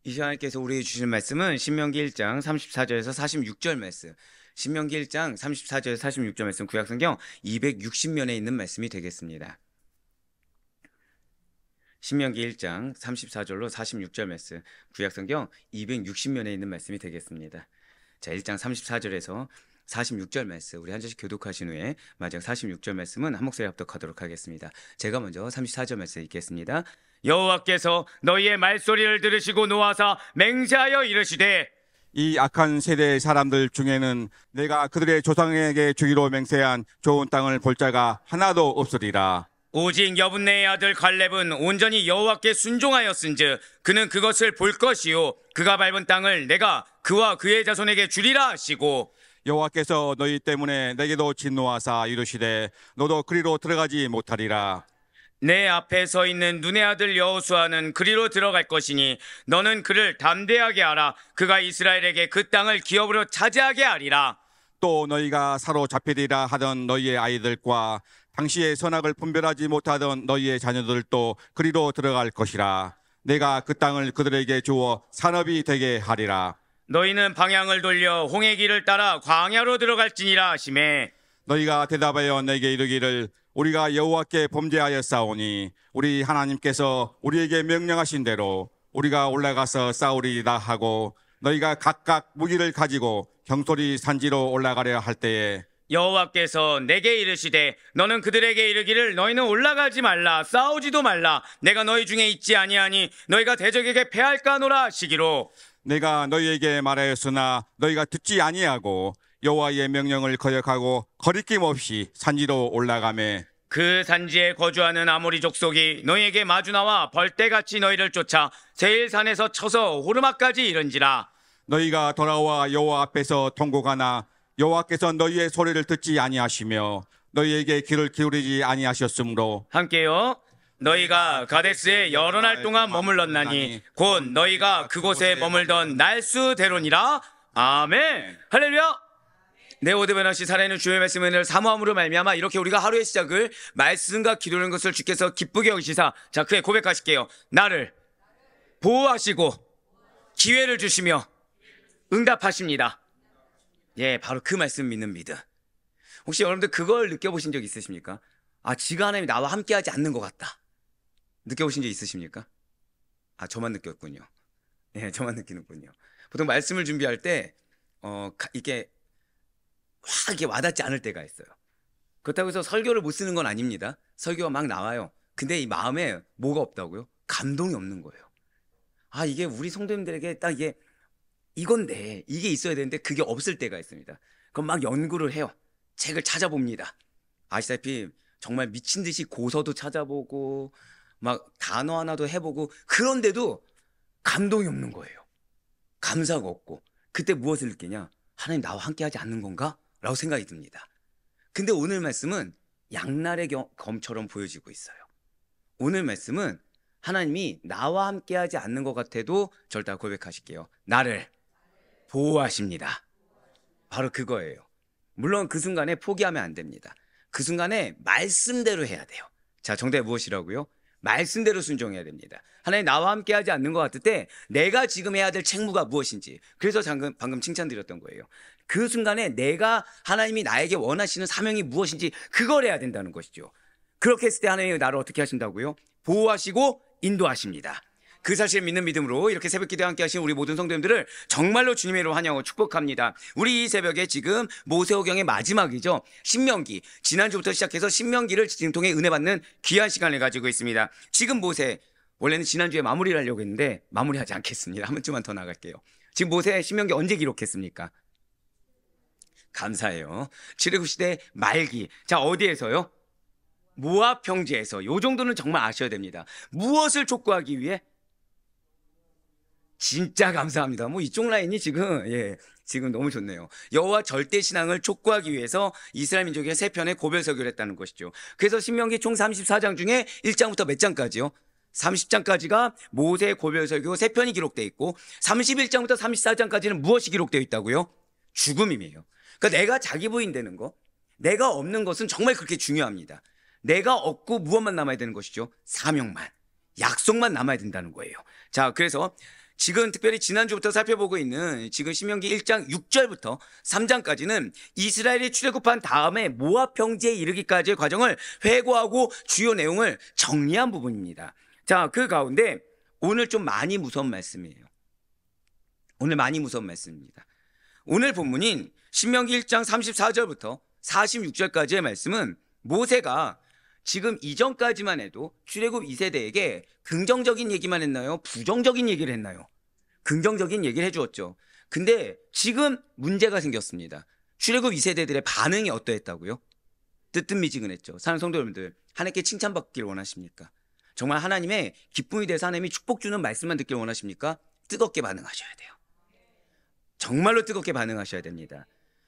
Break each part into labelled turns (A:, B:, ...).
A: 이 시간께서 우리에게 주실 말씀은 신명기 1장 34절에서 46절 말씀. 신명기 1장 34절에서 46절 말씀, 구약성경 260면에 있는 말씀이 되겠습니다. 신명기 1장 34절로 46절 말씀, 구약성경 260면에 있는 말씀이 되겠습니다. 자, 1장 34절에서 46절 말씀, 우리 한 절씩 교독하신 후에 마지막 46절 말씀은 한 목소리 합독하도록 하겠습니다. 제가 먼저 34절 말씀 읽겠습니다. 여호와께서 너희의 말소리를 들으시고 노하사 맹세하여 이르시되,
B: 이 악한 세대의 사람들 중에는 내가 그들의 조상에게 주기로 맹세한 좋은 땅을 볼 자가 하나도 없으리라.
A: 오직 여분네의 아들 갈렙은 온전히 여호와께 순종하였은즉 그는 그것을 볼 것이요 그가 밟은 땅을 내가 그와 그의 자손에게 주리라 하시고,
B: 여호와께서 너희 때문에 내게도 진노하사 이르시되 너도 그리로 들어가지 못하리라.
A: 내 앞에 서 있는 눈의 아들 여호수아는 그리로 들어갈 것이니 너는 그를 담대하게 하라. 그가 이스라엘에게 그 땅을 기업으로 차지하게 하리라.
B: 또 너희가 사로잡히리라 하던 너희의 아이들과 당시의 선악을 분별하지 못하던 너희의 자녀들도 그리로 들어갈 것이라. 내가 그 땅을 그들에게 주어 산업이 되게 하리라.
A: 너희는 방향을 돌려 홍해 길을 따라 광야로 들어갈지니라 하시매,
B: 너희가 대답하여 내게 이르기를 우리가 여호와께 범죄하였사오니 우리 하나님께서 우리에게 명령하신 대로 우리가 올라가서 싸우리이다 하고, 너희가 각각 무기를 가지고 형소리 산지로 올라가려 할 때에
A: 여호와께서 내게 이르시되 너는 그들에게 이르기를 너희는 올라가지 말라, 싸우지도 말라. 내가 너희 중에 있지 아니하니 너희가 대적에게 패할까 하노라 하시기로,
B: 내가 너희에게 말하였으나 너희가 듣지 아니하고 여호와의 명령을 거역하고 거리낌 없이 산지로 올라가매,
A: 그 산지에 거주하는 아모리 족속이 너희에게 마주 나와 벌떼같이 너희를 쫓아 세일산에서 쳐서 호르마까지 이른지라.
B: 너희가 돌아와 여호와 앞에서 통곡하나 여호와께서 너희의 소리를 듣지 아니하시며 너희에게 귀를 기울이지 아니하셨으므로,
A: 함께요. 너희가 가데스에 여러 날 동안 머물렀나니 곧 너희가 그곳에 머물던 날수대로니라. 아멘. 할렐루야. 네오드베너시 살아있는 주의 말씀을 사모함으로 말미암아 이렇게 우리가 하루의 시작을 말씀과 기도하는 것을 주께서 기쁘게 여기시사, 자, 그에 고백하실게요. 나를 보호하시고 기회를 주시며 응답하십니다. 예, 바로 그 말씀 믿는 믿음. 혹시 여러분들 그걸 느껴보신 적 있으십니까? 아, 지가 하나님이 나와 함께하지 않는 것 같다. 느껴보신 적 있으십니까? 아, 저만 느꼈군요. 예, 저만 느끼는군요. 보통 말씀을 준비할 때 이게 확 이렇게 와닿지 않을 때가 있어요. 그렇다고 해서 설교를 못 쓰는 건 아닙니다. 설교가 막 나와요. 근데 이 마음에 뭐가 없다고요? 감동이 없는 거예요. 아, 이게 우리 성도님들에게 딱 이건데, 이게 있어야 되는데 그게 없을 때가 있습니다. 그럼 막 연구를 해요. 책을 찾아봅니다. 아시다시피 정말 미친 듯이 고서도 찾아보고 막 단어 하나도 해보고, 그런데도 감동이 없는 거예요. 감사가 없고. 그때 무엇을 느끼냐? 하나님 나와 함께하지 않는 건가? 라고 생각이 듭니다. 근데 오늘 말씀은 양날의 검처럼 보여지고 있어요. 오늘 말씀은 하나님이 나와 함께하지 않는 것 같아도 절대 고백하실게요. 나를 보호하십니다. 바로 그거예요. 물론 그 순간에 포기하면 안 됩니다. 그 순간에 말씀대로 해야 돼요. 자, 정답이 무엇이라고요? 말씀대로 순종해야 됩니다. 하나님 나와 함께하지 않는 것 같을 때 내가 지금 해야 될 책무가 무엇인지, 그래서 방금 칭찬드렸던 거예요. 그 순간에 내가 하나님이 나에게 원하시는 사명이 무엇인지 그걸 해야 된다는 것이죠. 그렇게 했을 때 하나님이 나를 어떻게 하신다고요? 보호하시고 인도하십니다. 그 사실을 믿는 믿음으로 이렇게 새벽 기도에 함께 하신 우리 모든 성도님들을 정말로 주님의 이름으로 환영하고 축복합니다. 우리 이 새벽에 지금 모세오경의 마지막이죠. 신명기, 지난주부터 시작해서 신명기를 지금 통해 은혜 받는 귀한 시간을 가지고 있습니다. 지금 모세, 원래는 지난주에 마무리를 하려고 했는데 마무리하지 않겠습니다. 한 번쯤만 더 나갈게요. 지금 모세 신명기 언제 기록했습니까? 감사해요. 출애굽시대 말기. 자, 어디에서요? 모압 평지에서. 요 정도는 정말 아셔야 됩니다. 무엇을 촉구하기 위해? 진짜 감사합니다. 뭐 이쪽 라인이 지금 너무 좋네요. 여호와 절대 신앙을 촉구하기 위해서 이스라엘 민족의 세 편의 고별 설교를 했다는 것이죠. 그래서 신명기 총 34장 중에 1장부터 몇 장까지요? 30장까지가 모세의 고별 설교 세 편이 기록되어 있고, 31장부터 34장까지는 무엇이 기록되어 있다고요? 죽음임이에요. 그러니까 내가 자기 부인되는 거, 내가 없는 것은 정말 그렇게 중요합니다. 내가 없고 무엇만 남아야 되는 것이죠? 사명만, 약속만 남아야 된다는 거예요. 자, 그래서 지금 특별히 지난주부터 살펴보고 있는 지금 신명기 1장 6절부터 3장까지는 이스라엘이 출애굽한 다음에 모압 평지에 이르기까지의 과정을 회고하고 주요 내용을 정리한 부분입니다. 자, 그 가운데 오늘 좀 많이 무서운 말씀이에요. 오늘 많이 무서운 말씀입니다. 오늘 본문인 신명기 1장 34절부터 46절까지의 말씀은 모세가 지금 이전까지만 해도 출애굽 2세대에게 긍정적인 얘기만 했나요? 부정적인 얘기를 했나요? 긍정적인 얘기를 해주었죠. 근데 지금 문제가 생겼습니다. 출애굽 2세대들의 반응이 어떠했다고요? 뜨뜻미지근했죠. 사랑하는 성도 여러분들, 하나님께 칭찬받기를 원하십니까? 정말 하나님의 기쁨이 돼서 하나님이 축복 주는 말씀만 듣기를 원하십니까? 뜨겁게 반응하셔야 돼요. 정말로 뜨겁게 반응하셔야 됩니다.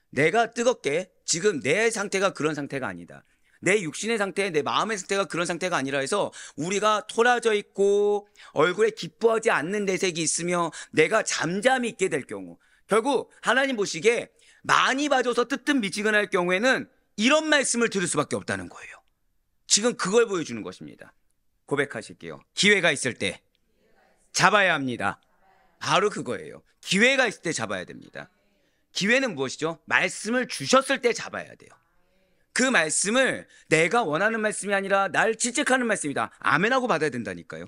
A: 내가 뜨겁게, 지금 내 상태가 그런 상태가 아니다. 내 육신의 상태, 내 마음의 상태가 그런 상태가 아니라 해서 우리가 토라져 있고 얼굴에 기뻐하지 않는 내색이 있으며 내가 잠잠히 있게 될 경우, 결국 하나님 보시기에 많이 봐줘서 뜨뜻미지근할 경우에는 이런 말씀을 들을 수밖에 없다는 거예요. 지금 그걸 보여주는 것입니다. 고백하실게요. 기회가 있을 때 잡아야 합니다. 바로 그거예요. 기회가 있을 때 잡아야 됩니다. 기회는 무엇이죠? 말씀을 주셨을 때 잡아야 돼요. 그 말씀을 내가 원하는 말씀이 아니라 날 질책하는 말씀이다. 아멘하고 받아야 된다니까요.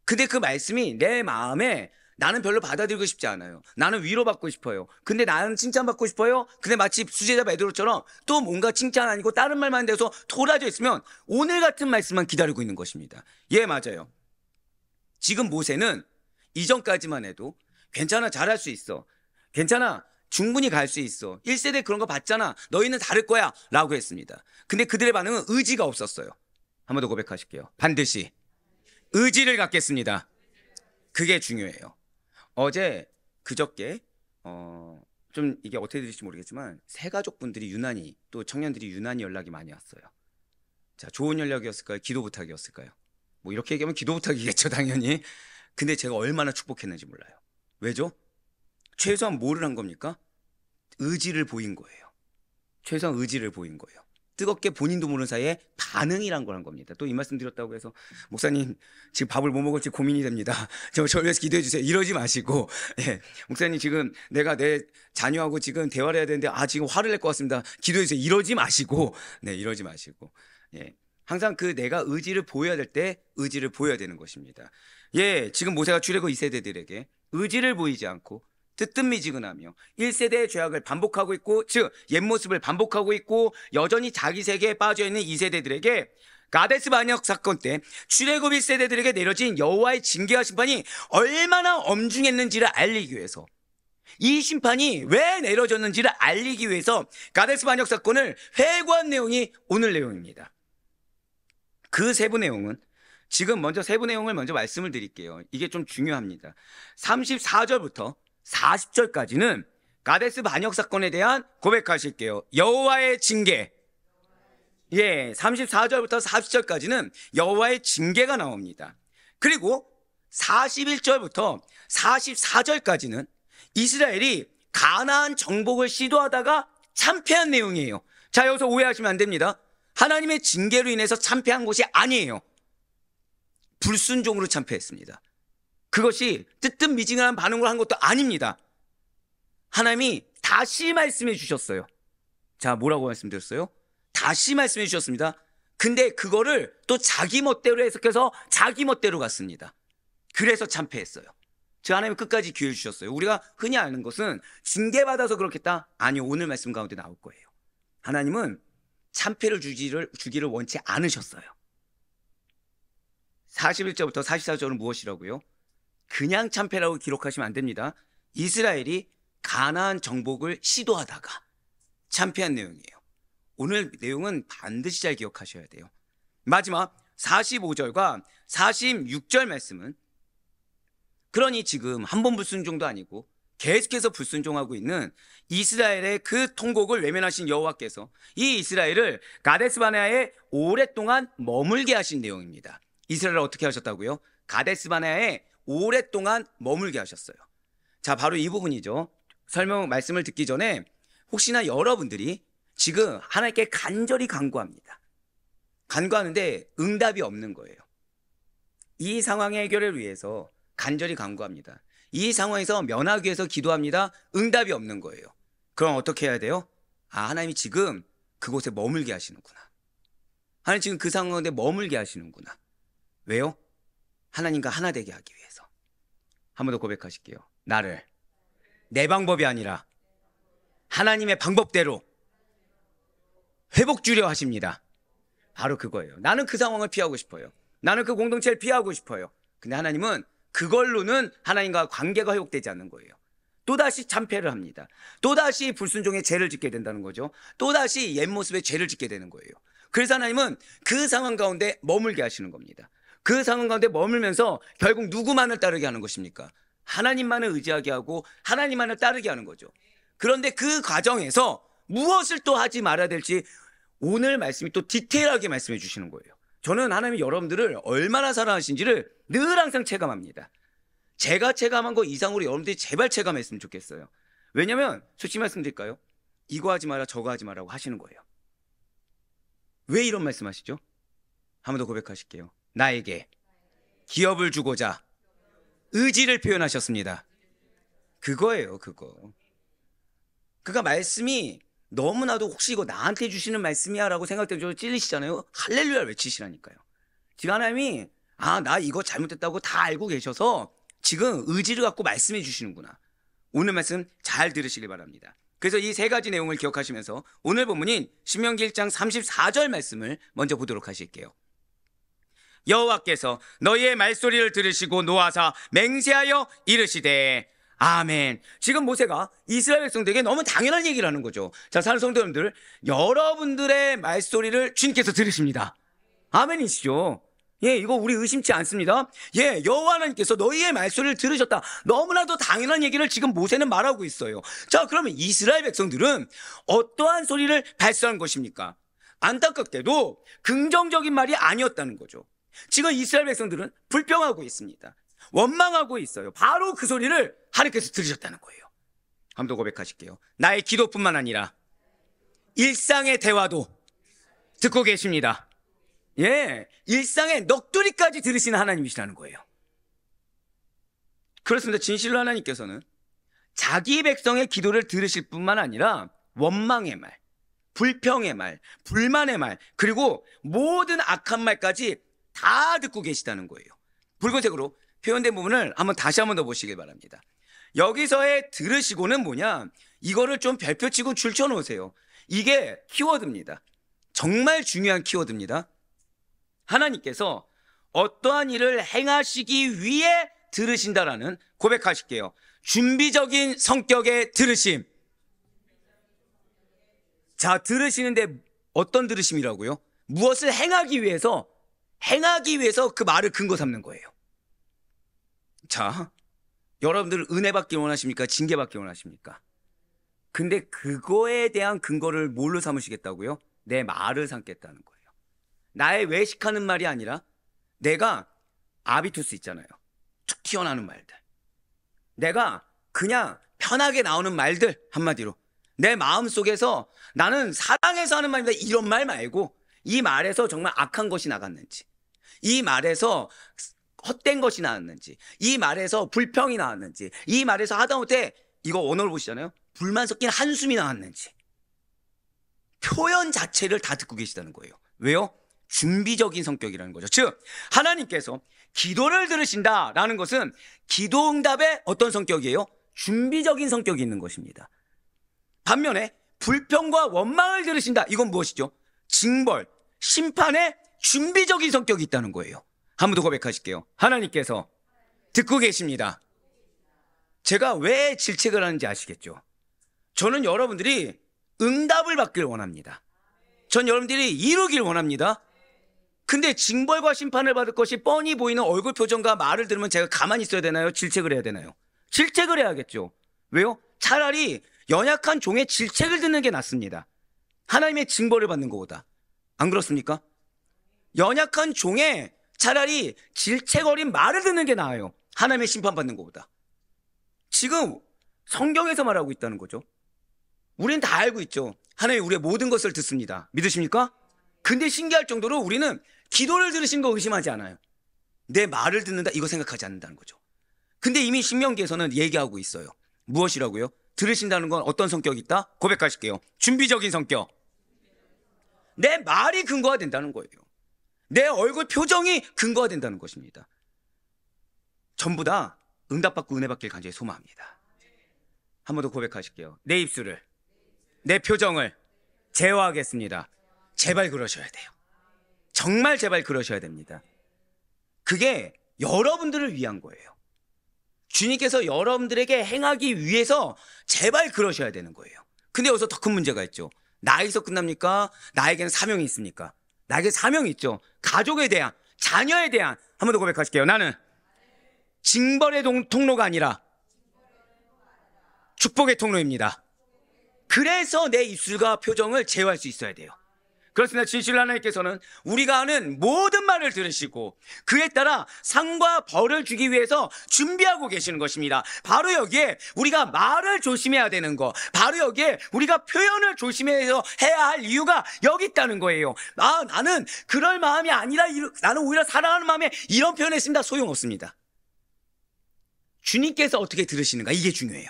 A: 근데 그 말씀이 내 마음에 나는 별로 받아들이고 싶지 않아요. 나는 위로받고 싶어요. 근데 나는 칭찬받고 싶어요. 근데 마치 수제자 베드로처럼 또 뭔가 칭찬 아니고 다른 말만 돼서 토라져 있으면 오늘 같은 말씀만 기다리고 있는 것입니다. 예, 맞아요. 지금 모세는 이전까지만 해도 괜찮아, 잘할 수 있어. 괜찮아, 충분히 갈 수 있어. 1세대 그런 거 봤잖아. 너희는 다를 거야 라고 했습니다. 근데 그들의 반응은 의지가 없었어요. 한 번 더 고백하실게요. 반드시 의지를 갖겠습니다. 그게 중요해요. 어제 그저께 좀 이게 어떻게 될지 모르겠지만 새 가족분들이 유난히, 또 청년들이 유난히 연락이 많이 왔어요. 자, 좋은 연락이었을까요? 기도 부탁이었을까요? 뭐 이렇게 얘기하면 기도 부탁이겠죠, 당연히. 근데 제가 얼마나 축복했는지 몰라요. 왜죠? 최소한 뭐를 한 겁니까? 의지를 보인 거예요. 최소한 의지를 보인 거예요. 뜨겁게 본인도 모르는 사이에 반응이란 걸 한 겁니다. 또 이 말씀 드렸다고 해서 목사님 지금 밥을 뭐 먹을지 고민이 됩니다. 저를 위해서 기도해 주세요. 이러지 마시고, 예, 목사님 지금 내가 내 자녀하고 지금 대화를 해야 되는데 지금 화를 낼 것 같습니다. 기도해 주세요. 이러지 마시고, 네, 이러지 마시고, 예, 항상 그 내가 의지를 보여야 될 때 의지를 보여야 되는 것입니다. 예, 지금 모세가 출애굽 2세대들에게 의지를 보이지 않고 뜨뜻미지근하며 1세대의 죄악을 반복하고 있고, 즉 옛모습을 반복하고 있고 여전히 자기 세계에 빠져있는 2세대들에게 가데스 반역 사건 때 출애굽 1세대들에게 내려진 여호와의 징계와 심판이 얼마나 엄중했는지를 알리기 위해서, 이 심판이 왜 내려졌는지를 알리기 위해서 가데스 반역 사건을 회고한 내용이 오늘 내용입니다. 그 세부 내용은 지금 먼저 세부 내용을 먼저 말씀을 드릴게요. 이게 좀 중요합니다. 34절부터 40절까지는 가데스 반역 사건에 대한 고백하실게요. 여호와의 징계. 예, 34절부터 40절까지는 여호와의 징계가 나옵니다. 그리고 41절부터 44절까지는 이스라엘이 가나안 정복을 시도하다가 참패한 내용이에요. 자, 여기서 오해하시면 안 됩니다. 하나님의 징계로 인해서 참패한 것이 아니에요. 불순종으로 참패했습니다. 그것이 뜨뜻미지근한 반응을 한 것도 아닙니다. 하나님이 다시 말씀해 주셨어요. 자, 뭐라고 말씀드렸어요? 다시 말씀해 주셨습니다. 근데 그거를 또 자기 멋대로 해석해서 자기 멋대로 갔습니다. 그래서 참패했어요. 저 하나님 끝까지 기회를 주셨어요. 우리가 흔히 아는 것은 징계받아서 그렇겠다? 아니요, 오늘 말씀 가운데 나올 거예요. 하나님은 참패를 주기를 원치 않으셨어요. 41절부터 44절은 무엇이라고요? 그냥 참패라고 기록하시면 안 됩니다. 이스라엘이 가나안 정복을 시도하다가 참패한 내용이에요. 오늘 내용은 반드시 잘 기억하셔야 돼요. 마지막 45절과 46절 말씀은, 그러니 지금 한 번 불순종도 아니고 계속해서 불순종하고 있는 이스라엘의 그 통곡을 외면하신 여호와께서 이 이스라엘을 가데스 바네아에 오랫동안 머물게 하신 내용입니다. 이스라엘을 어떻게 하셨다고요? 가데스 바네아에 오랫동안 머물게 하셨어요. 자, 바로 이 부분이죠. 설명 말씀을 듣기 전에 혹시나 여러분들이 지금 하나님께 간절히 간구합니다. 간구하는데 응답이 없는 거예요. 이 상황의 해결을 위해서 간절히 간구합니다. 이 상황에서 면하기 위해서 기도합니다. 응답이 없는 거예요. 그럼 어떻게 해야 돼요? 하나님이 지금 그곳에 머물게 하시는구나. 하나님 지금 그 상황 가운데 머물게 하시는구나. 왜요? 하나님과 하나 되게 하기 위해서. 한 번 더 고백하실게요. 나를 내 방법이 아니라 하나님의 방법대로 회복 주려 하십니다. 바로 그거예요. 나는 그 상황을 피하고 싶어요. 나는 그 공동체를 피하고 싶어요. 근데 하나님은 그걸로는 하나님과 관계가 회복되지 않는 거예요. 또다시 참패를 합니다. 또다시 불순종의 죄를 짓게 된다는 거죠. 또다시 옛 모습의 죄를 짓게 되는 거예요. 그래서 하나님은 그 상황 가운데 머물게 하시는 겁니다. 그 상황 가운데 머물면서 결국 누구만을 따르게 하는 것입니까? 하나님만을 의지하게 하고 하나님만을 따르게 하는 거죠. 그런데 그 과정에서 무엇을 또 하지 말아야 될지 오늘 말씀이 또 디테일하게 말씀해 주시는 거예요. 저는 하나님이 여러분들을 얼마나 사랑하신지를 늘 항상 체감합니다. 제가 체감한 거 이상으로 여러분들이 제발 체감했으면 좋겠어요. 왜냐면 솔직히 말씀드릴까요? 이거 하지 마라 저거 하지 마라고 하시는 거예요. 왜 이런 말씀하시죠? 한 번 더 고백하실게요. 나에게 기업을 주고자 의지를 표현하셨습니다. 그거예요, 그거. 그러니까 말씀이 너무나도 혹시 이거 나한테 주시는 말씀이야 라고 생각되면 좀 찔리시잖아요. 할렐루야 외치시라니까요. 지금 하나님이 나 이거 잘못했다고 다 알고 계셔서 지금 의지를 갖고 말씀해 주시는구나. 오늘 말씀 잘 들으시길 바랍니다. 그래서 이 세 가지 내용을 기억하시면서 오늘 본문인 신명기 1장 34절 말씀을 먼저 보도록 하실게요. 여호와께서 너희의 말소리를 들으시고 노하사 맹세하여 이르시되 아멘. 지금 모세가 이스라엘 백성들에게 너무 당연한 얘기를 하는 거죠. 자, 사는 성도 여러분들, 여러분들의 말소리를 주님께서 들으십니다. 아멘이시죠? 예, 이거 우리 의심치 않습니다. 예, 여호와 하나님께서 너희의 말소리를 들으셨다. 너무나도 당연한 얘기를 지금 모세는 말하고 있어요. 자, 그러면 이스라엘 백성들은 어떠한 소리를 발설한 것입니까? 안타깝게도 긍정적인 말이 아니었다는 거죠. 지금 이스라엘 백성들은 불평하고 있습니다. 원망하고 있어요. 바로 그 소리를 하나님께서 들으셨다는 거예요. 한 번 더 고백하실게요. 나의 기도뿐만 아니라 일상의 대화도 듣고 계십니다. 예, 일상의 넋두리까지 들으시는 하나님이시라는 거예요. 그렇습니다. 진실로 하나님께서는 자기 백성의 기도를 들으실 뿐만 아니라 원망의 말, 불평의 말, 불만의 말, 그리고 모든 악한 말까지 다 듣고 계시다는 거예요. 붉은색으로 표현된 부분을 다시 한 번 더 보시길 바랍니다. 여기서의 들으시고는 뭐냐? 이거를 좀 별표치고 줄쳐 놓으세요. 이게 키워드입니다. 정말 중요한 키워드입니다. 하나님께서 어떠한 일을 행하시기 위해 들으신다라는 고백하실게요. 준비적인 성격의 들으심. 자, 들으시는데 어떤 들으심이라고요? 무엇을 행하기 위해서 그 말을 근거 삼는 거예요. 자, 여러분들 은혜 받기 원하십니까? 징계 받기 원하십니까? 근데 그거에 대한 근거를 뭘로 삼으시겠다고요? 내 말을 삼겠다는 거예요. 나의 외식하는 말이 아니라 내가 아비투스 있잖아요. 툭 튀어나오는 말들. 내가 그냥 편하게 나오는 말들, 한마디로 내 마음속에서 나는 사랑해서 하는 말입니다. 이런 말 말고 이 말에서 정말 악한 것이 나갔는지, 이 말에서 헛된 것이 나왔는지, 이 말에서 불평이 나왔는지, 이 말에서 하다못해 이거 언어를 보시잖아요. 불만 섞인 한숨이 나왔는지 표현 자체를 다 듣고 계시다는 거예요. 왜요? 준비적인 성격이라는 거죠. 즉 하나님께서 기도를 들으신다라는 것은 기도응답의 어떤 성격이에요? 준비적인 성격이 있는 것입니다. 반면에 불평과 원망을 들으신다. 이건 무엇이죠? 징벌, 심판의 준비적인 성격이 있다는 거예요. 한 번 더 고백하실게요. 하나님께서 듣고 계십니다. 제가 왜 질책을 하는지 아시겠죠? 저는 여러분들이 응답을 받길 원합니다. 전 여러분들이 이루길 원합니다. 근데 징벌과 심판을 받을 것이 뻔히 보이는 얼굴 표정과 말을 들으면 제가 가만히 있어야 되나요? 질책을 해야 되나요? 질책을 해야겠죠. 왜요? 차라리 연약한 종의 질책을 듣는 게 낫습니다. 하나님의 징벌을 받는 것보다. 안 그렇습니까? 연약한 종의 차라리 질책 어린 말을 듣는 게 나아요. 하나님의 심판받는 것보다. 지금 성경에서 말하고 있다는 거죠. 우리는 다 알고 있죠. 하나님이 우리의 모든 것을 듣습니다. 믿으십니까? 근데 신기할 정도로 우리는 기도를 들으신 거 의심하지 않아요. 내 말을 듣는다 이거 생각하지 않는다는 거죠. 근데 이미 신명기에서는 얘기하고 있어요. 무엇이라고요? 들으신다는 건 어떤 성격이 있다? 고백하실게요. 준비적인 성격. 내 말이 근거가 된다는 거예요. 내 얼굴 표정이 근거가 된다는 것입니다. 전부 다 응답받고 은혜 받길 간절히 소망합니다. 한 번 더 고백하실게요. 내 입술을, 내 표정을 제어하겠습니다. 제발 그러셔야 돼요. 정말 제발 그러셔야 됩니다. 그게 여러분들을 위한 거예요. 주님께서 여러분들에게 행하기 위해서 제발 그러셔야 되는 거예요. 근데 여기서 더 큰 문제가 있죠. 나에게서 끝납니까? 나에게는 사명이 있습니까? 나에게 사명이 있죠. 가족에 대한, 자녀에 대한. 한 번 더 고백하실게요. 나는 징벌의 통로가 아니라 축복의 통로입니다. 그래서 내 입술과 표정을 제어할 수 있어야 돼요. 그렇습니다. 진실 하나님께서는 우리가 하는 모든 말을 들으시고 그에 따라 상과 벌을 주기 위해서 준비하고 계시는 것입니다. 바로 여기에 우리가 말을 조심해야 되는 거, 바로 여기에 우리가 표현을 조심해서 해야 할 이유가 여기 있다는 거예요. 나는 그럴 마음이 아니라 나는 오히려 사랑하는 마음에 이런 표현했습니다. 소용없습니다. 주님께서 어떻게 들으시는가, 이게 중요해요.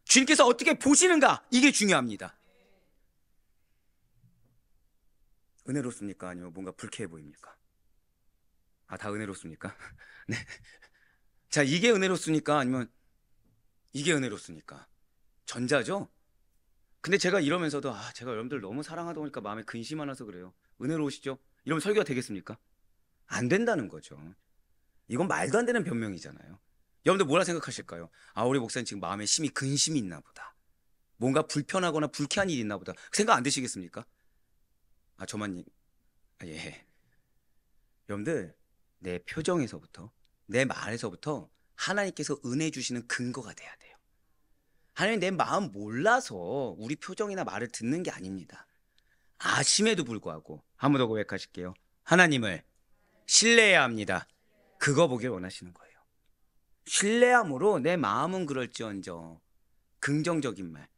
A: 주님께서 어떻게 보시는가, 이게 중요합니다. 은혜롭습니까? 아니면 뭔가 불쾌해 보입니까? 다 은혜롭습니까? 네. 자, 이게 은혜롭습니까? 아니면 이게 은혜롭습니까? 전자죠? 근데 제가 이러면서도 제가 여러분들 너무 사랑하다 보니까 마음에 근심이 많아서 그래요. 은혜로우시죠? 이러면 설교가 되겠습니까? 안 된다는 거죠. 이건 말도 안 되는 변명이잖아요. 여러분들 뭐라 생각하실까요? 우리 목사님 지금 마음에 심히 근심이 있나 보다. 뭔가 불편하거나 불쾌한 일이 있나 보다. 생각 안 드시겠습니까? 저만, 예. 여러분들, 내 표정에서부터, 내 말에서부터 하나님께서 은혜 주시는 근거가 돼야 돼요. 하나님 내 마음 몰라서 우리 표정이나 말을 듣는 게 아닙니다. 아심에도 불구하고, 한 번 더 고백하실게요. 하나님을 신뢰해야 합니다. 그거 보길 원하시는 거예요. 신뢰함으로 내 마음은 그럴지언정 긍정적인 말,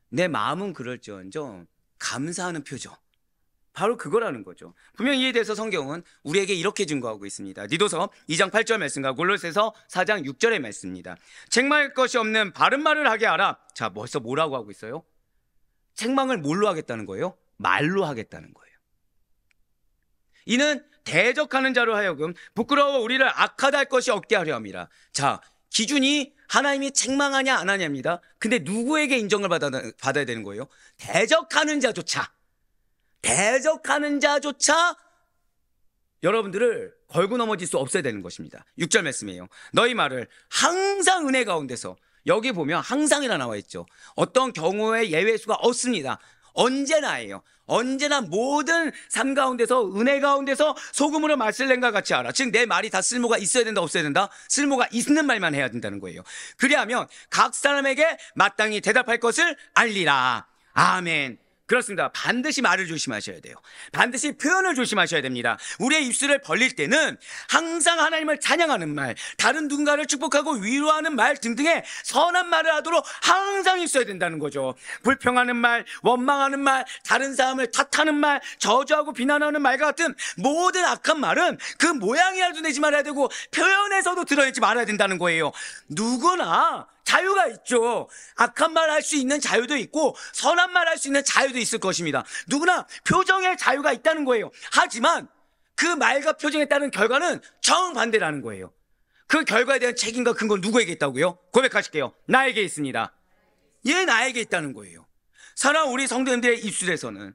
A: 내 마음은 그럴지언정 감사하는 표정, 바로 그거라는 거죠. 분명 이에 대해서 성경은 우리에게 이렇게 증거하고 있습니다. 디도서 2장 8절 말씀과 골로새서 4장 6절의 말씀입니다. 책망할 것이 없는 바른 말을 하게 하라. 자, 벌써 뭐라고 하고 있어요? 책망을 뭘로 하겠다는 거예요? 말로 하겠다는 거예요. 이는 대적하는 자로 하여금 부끄러워 우리를 악하다 할 것이 없게 하려 함이라. 자, 기준이 하나님이 책망하냐 안 하냐입니다. 근데 누구에게 인정을 받아야 되는 거예요? 대적하는 자조차 여러분들을 걸고 넘어질 수 없어야 되는 것입니다. 6절 말씀이에요. 너희 말을 항상 은혜 가운데서, 여기 보면 항상이라 나와 있죠. 어떤 경우에 예외 수가 없습니다. 언제나예요. 언제나 모든 삶 가운데서, 은혜 가운데서 소금으로 맛을 낸과 같이 알아. 즉 내 말이 다 쓸모가 있어야 된다, 없어야 된다? 쓸모가 있는 말만 해야 된다는 거예요. 그리하면 각 사람에게 마땅히 대답할 것을 알리라. 아멘. 그렇습니다. 반드시 말을 조심하셔야 돼요. 반드시 표현을 조심하셔야 됩니다. 우리의 입술을 벌릴 때는 항상 하나님을 찬양하는 말, 다른 누군가를 축복하고 위로하는 말 등등의 선한 말을 하도록 항상 있어야 된다는 거죠. 불평하는 말, 원망하는 말, 다른 사람을 탓하는 말, 저주하고 비난하는 말과 같은 모든 악한 말은 그 모양이라도 내지 말아야 되고 표현에서도 드러내지 말아야 된다는 거예요. 누구나 자유가 있죠. 악한 말 할 수 있는 자유도 있고 선한 말 할 수 있는 자유도 있을 것입니다. 누구나 표정의 자유가 있다는 거예요. 하지만 그 말과 표정에 따른 결과는 정반대라는 거예요. 그 결과에 대한 책임과 근거는 누구에게 있다고요? 고백하실게요. 나에게 있습니다. 얘 나에게 있다는 거예요. 사랑하는 우리 성도님들의 입술에서는,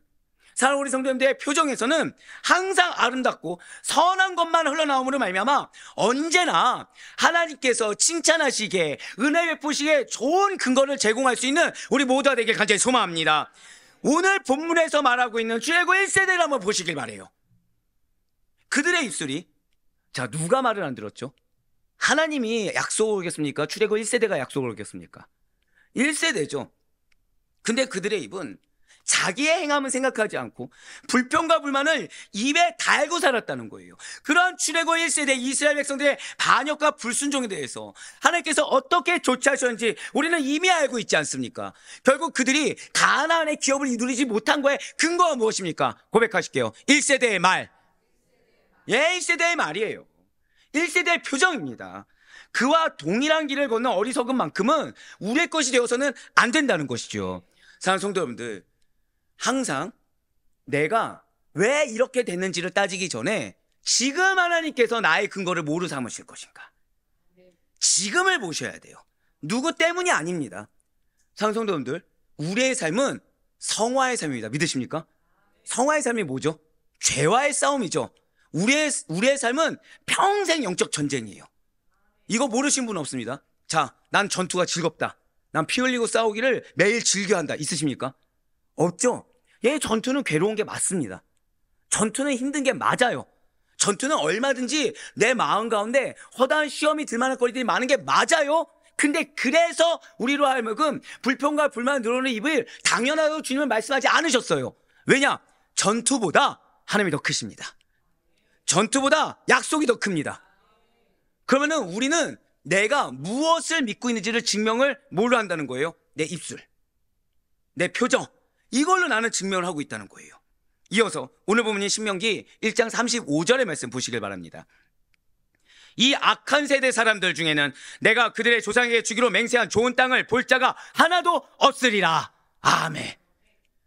A: 사랑하는 우리 성도님들의 표정에서는 항상 아름답고 선한 것만 흘러나옴으로 말미암아 언제나 하나님께서 칭찬하시기에, 은혜 베푸시기에 좋은 근거를 제공할 수 있는 우리 모두가 되길 간절히 소망합니다. 오늘 본문에서 말하고 있는 출애굽 1세대를 한번 보시길 바라요. 그들의 입술이, 자, 누가 말을 안 들었죠? 하나님이 약속을 오겠습니까? 출애굽 1세대가 약속을 오겠습니까? 1세대죠. 근데 그들의 입은 자기의 행함은 생각하지 않고 불평과 불만을 입에 달고 살았다는 거예요. 그러한 출애굽 1세대 이스라엘 백성들의 반역과 불순종에 대해서 하나님께서 어떻게 조치하셨는지 우리는 이미 알고 있지 않습니까? 결국 그들이 가나안의 기업을 이루지 못한 거에 근거가 무엇입니까? 고백하실게요. 1세대의 말. 예, 1세대의 말이에요. 1세대의 표정입니다. 그와 동일한 길을 걷는 어리석은 만큼은 우리의 것이 되어서는 안 된다는 것이죠. 사랑하는 성도 여러분들, 항상 내가 왜 이렇게 됐는지를 따지기 전에 지금 하나님께서 나의 근거를 뭐로 삼으실 것인가, 지금을 보셔야 돼요. 누구 때문이 아닙니다. 사랑하는 성도 여러분들, 우리의 삶은 성화의 삶입니다. 믿으십니까? 성화의 삶이 뭐죠? 죄와의 싸움이죠. 우리의 삶은 평생 영적 전쟁이에요. 이거 모르신 분 없습니다. 자, 난 전투가 즐겁다, 난 피 흘리고 싸우기를 매일 즐겨한다, 있으십니까? 없죠? 예, 전투는 괴로운 게 맞습니다. 전투는 힘든 게 맞아요. 전투는 얼마든지 내 마음 가운데 허다한 시험이 들만한 거리들이 많은 게 맞아요. 근데 그래서 우리로 하여금 불평과 불만 늘어오는 입을 당연하다고 주님은 말씀하지 않으셨어요. 왜냐? 전투보다 하나님이 더 크십니다. 전투보다 약속이 더 큽니다. 그러면은 우리는 내가 무엇을 믿고 있는지를 증명을 뭘로 한다는 거예요? 내 입술, 내 표정, 이걸로 나는 증명을 하고 있다는 거예요. 이어서 오늘 본문인 신명기 1장 35절의 말씀 보시길 바랍니다. 이 악한 세대 사람들 중에는 내가 그들의 조상에게 주기로 맹세한 좋은 땅을 볼 자가 하나도 없으리라. 아멘.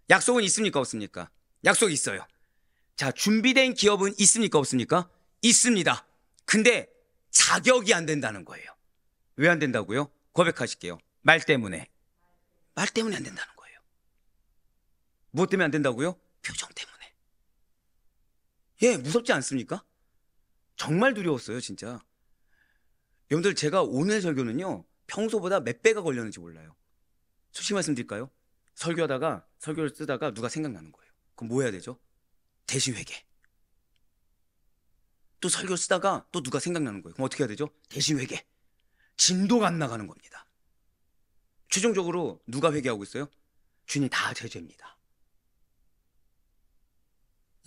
A: 약속은 있습니까, 없습니까? 약속이 있어요. 자, 준비된 기업은 있습니까, 없습니까? 있습니다. 근데 자격이 안 된다는 거예요. 왜 안 된다고요? 고백하실게요. 말 때문에. 말 때문에 안 된다는 거예요. 무엇 때문에 안 된다고요? 표정 때문에. 예, 무섭지 않습니까? 정말 두려웠어요, 진짜. 여러분들, 제가 오늘 설교는요, 평소보다 몇 배가 걸렸는지 몰라요. 솔직히 말씀드릴까요? 설교를 쓰다가 누가 생각나는 거예요. 그럼 뭐 해야 되죠? 대신 회개. 또 설교를 쓰다가 또 누가 생각나는 거예요. 그럼 어떻게 해야 되죠? 대신 회개. 진도가 안 나가는 겁니다. 최종적으로 누가 회개하고 있어요? 주님, 다 제 죄입니다.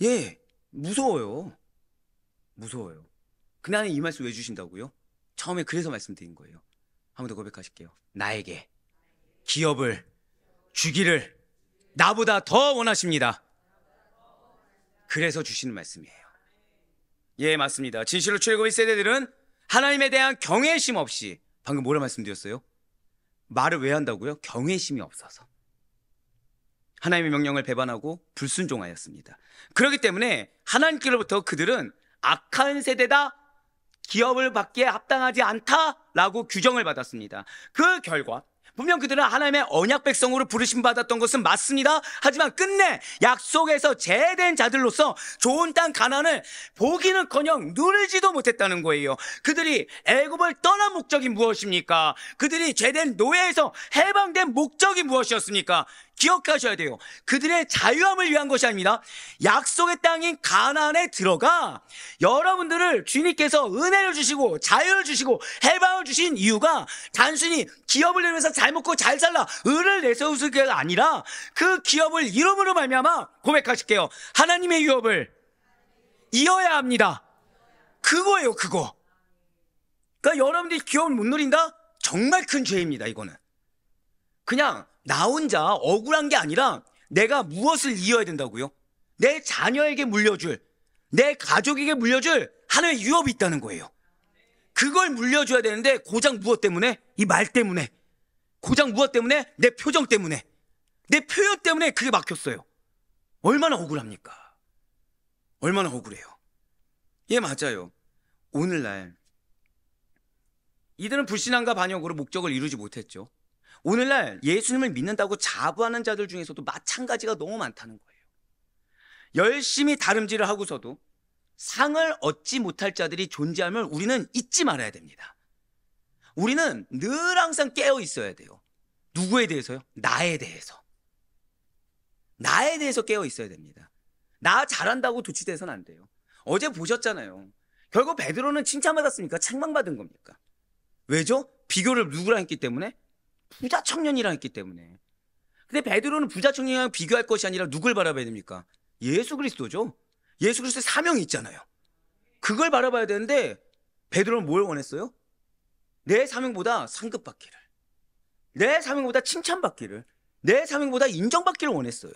A: 예, 무서워요. 무서워요. 근데 하나님 이 말씀 왜 주신다고요? 처음에 그래서 말씀드린 거예요. 한 번 더 고백하실게요. 나에게 기업을 주기를 나보다 더 원하십니다. 그래서 주시는 말씀이에요. 예, 맞습니다. 진실로 출애굽의 세대들은 하나님에 대한 경외심 없이, 방금 뭐라 말씀드렸어요? 말을 왜 한다고요? 경외심이 없어서. 하나님의 명령을 배반하고 불순종하였습니다. 그렇기 때문에 하나님께로부터 그들은 악한 세대다, 기업을 받기에 합당하지 않다라고 규정을 받았습니다. 그 결과 분명 그들은 하나님의 언약 백성으로 부르심 받았던 것은 맞습니다. 하지만 끝내 약속에서 제된 자들로서 좋은 땅 가나안을 보기는커녕 누리지도 못했다는 거예요. 그들이 애굽을 떠난 목적이 무엇입니까? 그들이 죄된 노예에서 해방된 목적이 무엇이었습니까? 기억하셔야 돼요. 그들의 자유함을 위한 것이 아닙니다. 약속의 땅인 가나안에 들어가 여러분들을 주님께서 은혜를 주시고 자유를 주시고 해방을 주신 이유가 단순히 기업을 이루면서 잘 먹고 잘 살라 을을 내세우는 게 아니라 그 기업을 이름으로 말미암아 고백하실게요. 하나님의 유업을 이어야 합니다. 그거예요, 그거. 그러니까 여러분들이 기업을 못 누린다? 정말 큰 죄입니다. 이거는 그냥 나 혼자 억울한 게 아니라 내가 무엇을 이어야 된다고요? 내 자녀에게 물려줄, 내 가족에게 물려줄 하나님의 유업이 있다는 거예요. 그걸 물려줘야 되는데 고작 무엇 때문에? 이 말 때문에. 고작 무엇 때문에? 내 표정 때문에. 내 표현 때문에 그게 막혔어요. 얼마나 억울합니까? 얼마나 억울해요. 예, 맞아요. 오늘날 이들은 불신앙과 반역으로 목적을 이루지 못했죠. 오늘날 예수님을 믿는다고 자부하는 자들 중에서도 마찬가지가 너무 많다는 거예요. 열심히 다름질을 하고서도 상을 얻지 못할 자들이 존재함을 우리는 잊지 말아야 됩니다. 우리는 늘 항상 깨어 있어야 돼요. 누구에 대해서요? 나에 대해서. 나에 대해서 깨어 있어야 됩니다. 나 잘한다고 도취돼서는 안 돼요. 어제 보셨잖아요. 결국 베드로는 칭찬받았습니까? 책망받은 겁니까? 왜죠? 비교를 누구랑 했기 때문에? 부자 청년이랑 했기 때문에. 근데 베드로는 부자 청년이랑 비교할 것이 아니라 누굴 바라봐야 됩니까? 예수 그리스도죠. 예수 그리스도의 사명이 있잖아요. 그걸 바라봐야 되는데 베드로는 뭘 원했어요? 내 사명보다 상급받기를, 내 사명보다 칭찬받기를, 내 사명보다 인정받기를 원했어요.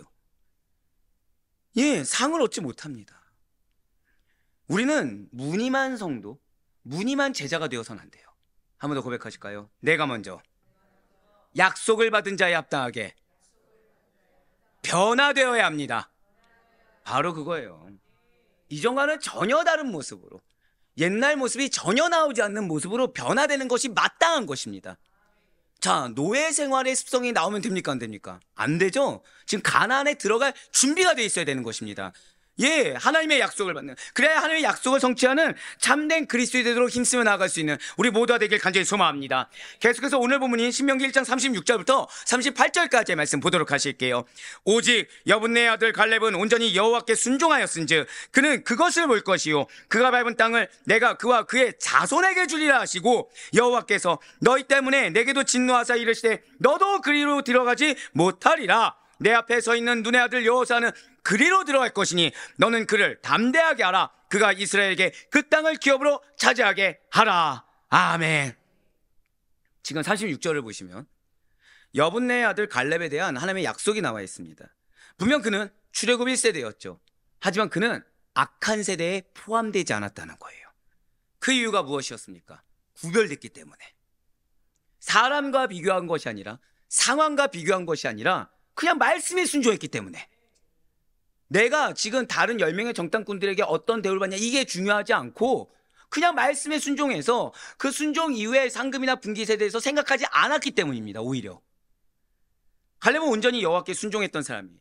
A: 예, 상을 얻지 못합니다. 우리는 무늬만 성도, 무늬만 제자가 되어서는 안 돼요. 한 번 더 고백하실까요? 내가 먼저 약속을 받은 자에 합당하게 변화되어야 합니다. 바로 그거예요. 이전과는 전혀 다른 모습으로, 옛날 모습이 전혀 나오지 않는 모습으로 변화되는 것이 마땅한 것입니다. 자, 노예 생활의 습성이 나오면 됩니까? 안 됩니까? 안 되죠? 지금 가나안에 들어갈 준비가 돼 있어야 되는 것입니다. 예, 하나님의 약속을 받는, 그래야 하나님의 약속을 성취하는 참된 그리스도인이 되도록 힘쓰며 나아갈 수 있는 우리 모두가 되길 간절히 소망합니다. 계속해서 오늘 본문인 신명기 1장 36절부터 38절까지의 말씀 보도록 하실게요. 오직 여분네의 아들 갈렙은 온전히 여호와께 순종하였은즉 그는 그것을 볼 것이요 그가 밟은 땅을 내가 그와 그의 자손에게 주리라 하시고, 여호와께서 너희 때문에 내게도 진노하사 이르시되 너도 그리로 들어가지 못하리라. 내 앞에 서 있는 눈의 아들 여호사는 그리로 들어갈 것이니 너는 그를 담대하게 하라. 그가 이스라엘에게 그 땅을 기업으로 차지하게 하라. 아멘. 지금 36절을 보시면 여분네의 아들 갈렙에 대한 하나님의 약속이 나와 있습니다. 분명 그는 출애굽 1세대였죠. 하지만 그는 악한 세대에 포함되지 않았다는 거예요. 그 이유가 무엇이었습니까? 구별됐기 때문에. 사람과 비교한 것이 아니라, 상황과 비교한 것이 아니라 그냥 말씀에 순종했기 때문에. 내가 지금 다른 10명의 정탐꾼들에게 어떤 대우를 받냐 이게 중요하지 않고 그냥 말씀에 순종해서 그 순종 이후에 상금이나 분깃에 대해서 생각하지 않았기 때문입니다. 오히려 갈렙은 온전히 여호와께 순종했던 사람이에요.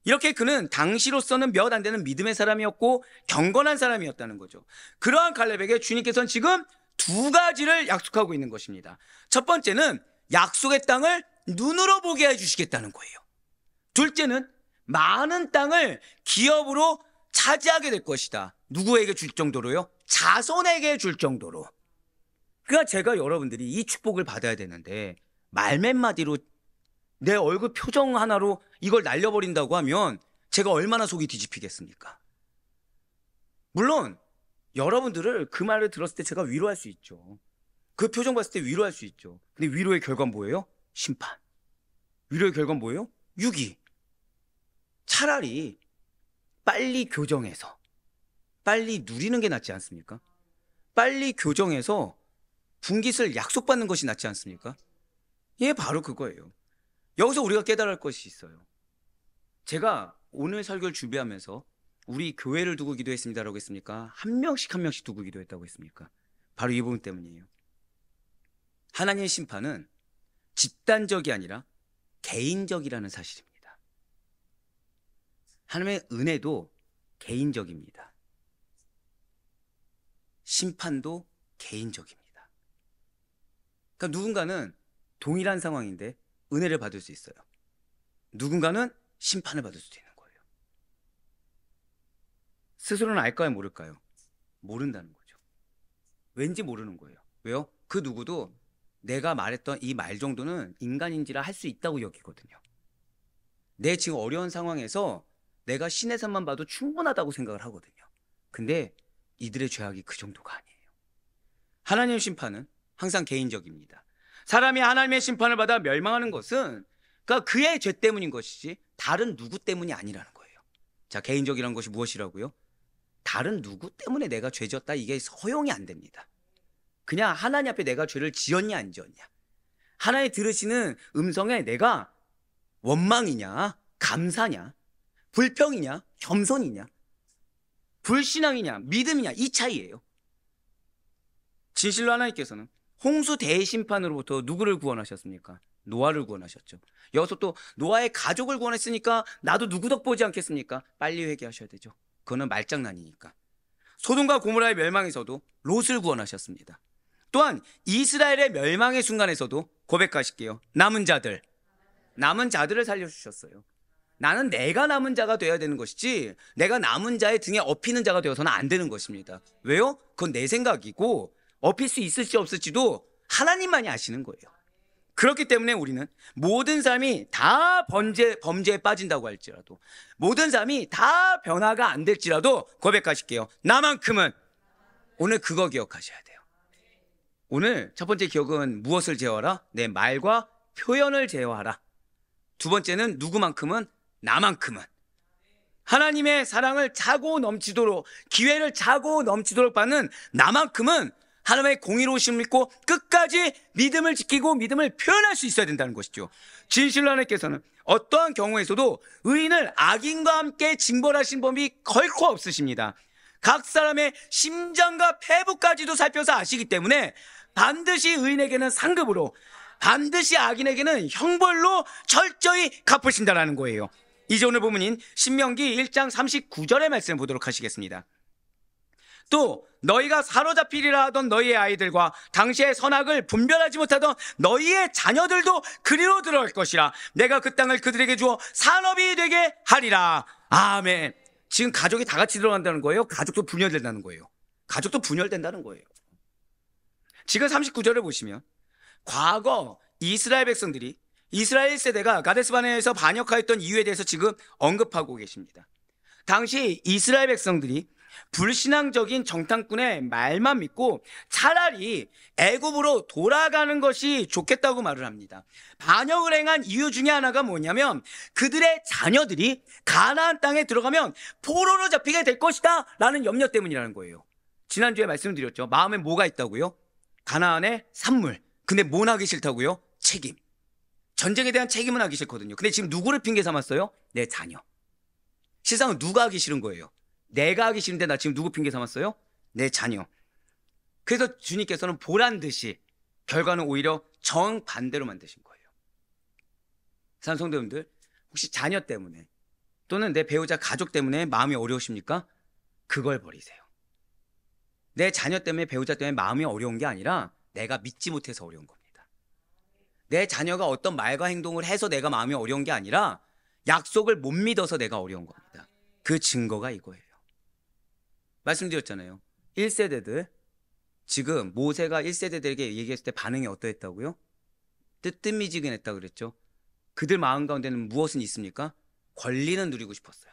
A: 이렇게 그는 당시로서는 몇 안 되는 믿음의 사람이었고 경건한 사람이었다는 거죠. 그러한 갈렙에게 주님께서는 지금 두 가지를 약속하고 있는 것입니다. 첫 번째는 약속의 땅을 눈으로 보게 해주시겠다는 거예요. 둘째는 많은 땅을 기업으로 차지하게 될 것이다. 누구에게 줄 정도로요? 자손에게 줄 정도로. 그러니까 제가 여러분들이 이 축복을 받아야 되는데 말 몇 마디로 내 얼굴 표정 하나로 이걸 날려버린다고 하면 제가 얼마나 속이 뒤집히겠습니까? 물론 여러분들을 그 말을 들었을 때 제가 위로할 수 있죠. 그 표정 봤을 때 위로할 수 있죠. 근데 위로의 결과는 뭐예요? 심판. 위로의 결과는 뭐예요? 유기. 차라리 빨리 교정해서 빨리 누리는 게 낫지 않습니까? 빨리 교정해서 분깃을 약속받는 것이 낫지 않습니까? 예, 바로 그거예요. 여기서 우리가 깨달을 것이 있어요. 제가 오늘 설교를 준비하면서 우리 교회를 두고 기도했습니다라고 했습니까? 한 명씩 한 명씩 두고 기도했다고 했습니까? 바로 이 부분 때문이에요. 하나님의 심판은 집단적이 아니라 개인적이라는 사실입니다. 하나님의 은혜도 개인적입니다. 심판도 개인적입니다. 그러니까 누군가는 동일한 상황인데 은혜를 받을 수 있어요. 누군가는 심판을 받을 수도 있는 거예요. 스스로는 알까요? 모를까요? 모른다는 거죠. 왠지 모르는 거예요. 왜요? 그 누구도 내가 말했던 이 말 정도는 인간인지라 할 수 있다고 여기거든요. 내 지금 어려운 상황에서 내가 신의 산만 봐도 충분하다고 생각을 하거든요. 근데 이들의 죄악이 그 정도가 아니에요. 하나님의 심판은 항상 개인적입니다. 사람이 하나님의 심판을 받아 멸망하는 것은 그러니까 그의 죄 때문인 것이지 다른 누구 때문이 아니라는 거예요. 자, 개인적이라는 것이 무엇이라고요? 다른 누구 때문에 내가 죄 지었다 이게 허용이 안 됩니다. 그냥 하나님 앞에 내가 죄를 지었냐 안 지었냐, 하나님 들으시는 음성에 내가 원망이냐 감사냐, 불평이냐 겸손이냐, 불신앙이냐 믿음이냐, 이 차이예요. 진실로 하나님께서는 홍수 대심판으로부터 누구를 구원하셨습니까? 노아를 구원하셨죠. 여기서 또 노아의 가족을 구원했으니까 나도 누구 덕 보지 않겠습니까? 빨리 회개하셔야 되죠. 그거는 말장난이니까. 소돔과 고모라의 멸망에서도 롯을 구원하셨습니다. 또한 이스라엘의 멸망의 순간에서도 고백하실게요. 남은 자들을 살려주셨어요. 나는 내가 남은 자가 되어야 되는 것이지 내가 남은 자의 등에 업히는 자가 되어서는 안 되는 것입니다. 왜요? 그건 내 생각이고 업힐 수 있을지 없을지도 하나님만이 아시는 거예요. 그렇기 때문에 우리는 모든 사람이 다 범죄에 빠진다고 할지라도, 모든 사람이 다 변화가 안 될지라도 고백하실게요. 나만큼은. 오늘 그거 기억하셔야 돼요. 오늘 첫 번째 기억은 무엇을 제어하라? 내 말과 표현을 제어하라. 두 번째는 누구만큼은? 나만큼은. 하나님의 사랑을 차고 넘치도록, 기회를 차고 넘치도록 받는 나만큼은 하나님의 공의로우심을 믿고 끝까지 믿음을 지키고 믿음을 표현할 수 있어야 된다는 것이죠. 진실로 하나님께서는 어떠한 경우에서도 의인을 악인과 함께 징벌하신 법이 결코 없으십니다. 각 사람의 심장과 폐부까지도 살펴서 아시기 때문에 반드시 의인에게는 상급으로, 반드시 악인에게는 형벌로 철저히 갚으신다라는 거예요. 이제 오늘 본문인 신명기 1장 39절의 말씀을 보도록 하시겠습니다. 또 너희가 사로잡히리라 하던 너희의 아이들과 당시의 선악을 분별하지 못하던 너희의 자녀들도 그리로 들어갈 것이라. 내가 그 땅을 그들에게 주어 산업이 되게 하리라. 아멘. 지금 가족이 다 같이 들어간다는 거예요? 가족도 분열된다는 거예요? 가족도 분열된다는 거예요. 지금 39절을 보시면 과거 이스라엘 백성들이, 이스라엘 세대가 가데스 바네아에서 반역하였던 이유에 대해서 지금 언급하고 계십니다. 당시 이스라엘 백성들이 불신앙적인 정탐꾼의 말만 믿고 차라리 애굽으로 돌아가는 것이 좋겠다고 말을 합니다. 반역을 행한 이유 중에 하나가 뭐냐면 그들의 자녀들이 가나안 땅에 들어가면 포로로 잡히게 될 것이다 라는 염려 때문이라는 거예요. 지난주에 말씀드렸죠. 마음에 뭐가 있다고요? 가나안의 산물. 근데 뭘 하기 싫다고요? 책임. 전쟁에 대한 책임은 하기 싫거든요. 근데 지금 누구를 핑계 삼았어요? 내 자녀. 세상은 누가 하기 싫은 거예요? 내가 하기 싫은데 나 지금 누구 핑계 삼았어요? 내 자녀. 그래서 주님께서는 보란 듯이 결과는 오히려 정반대로 만드신 거예요. 사랑하는 성도님들, 혹시 자녀 때문에 또는 내 배우자 가족 때문에 마음이 어려우십니까? 그걸 버리세요. 내 자녀 때문에, 배우자 때문에 마음이 어려운 게 아니라 내가 믿지 못해서 어려운 겁니다. 내 자녀가 어떤 말과 행동을 해서 내가 마음이 어려운 게 아니라 약속을 못 믿어서 내가 어려운 겁니다. 그 증거가 이거예요. 말씀드렸잖아요. 1세대들, 지금 모세가 1세대들에게 얘기했을 때 반응이 어떠했다고요? 뜨뜻미지근했다고 그랬죠. 그들 마음 가운데는 무엇은 있습니까? 권리는 누리고 싶었어요.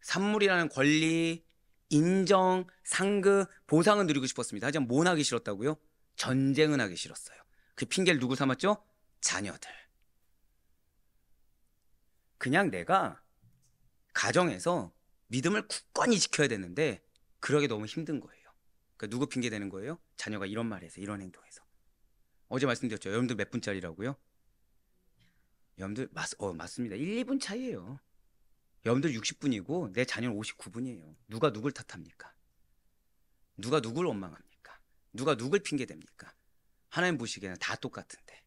A: 산물이라는 권리, 인정, 상급, 보상은 누리고 싶었습니다. 하지만 뭘 하기 싫었다고요? 전쟁은 하기 싫었어요. 그 핑계를 누구 삼았죠? 자녀들. 그냥 내가 가정에서 믿음을 굳건히 지켜야 되는데 그러기 너무 힘든 거예요. 그러니까 누구 핑계 대는 거예요? 자녀가 이런 말해서, 이런 행동해서. 어제 말씀드렸죠. 여러분들 몇 분짜리라고요? 여러분들 맞습니다. 1, 2분 차이예요. 여러분들 60분이고 내 자녀는 59분이에요. 누가 누굴 탓합니까? 누가 누굴 원망합니까? 누가 누굴 핑계 댑니까? 하나님 보시기에는 다 똑같은데.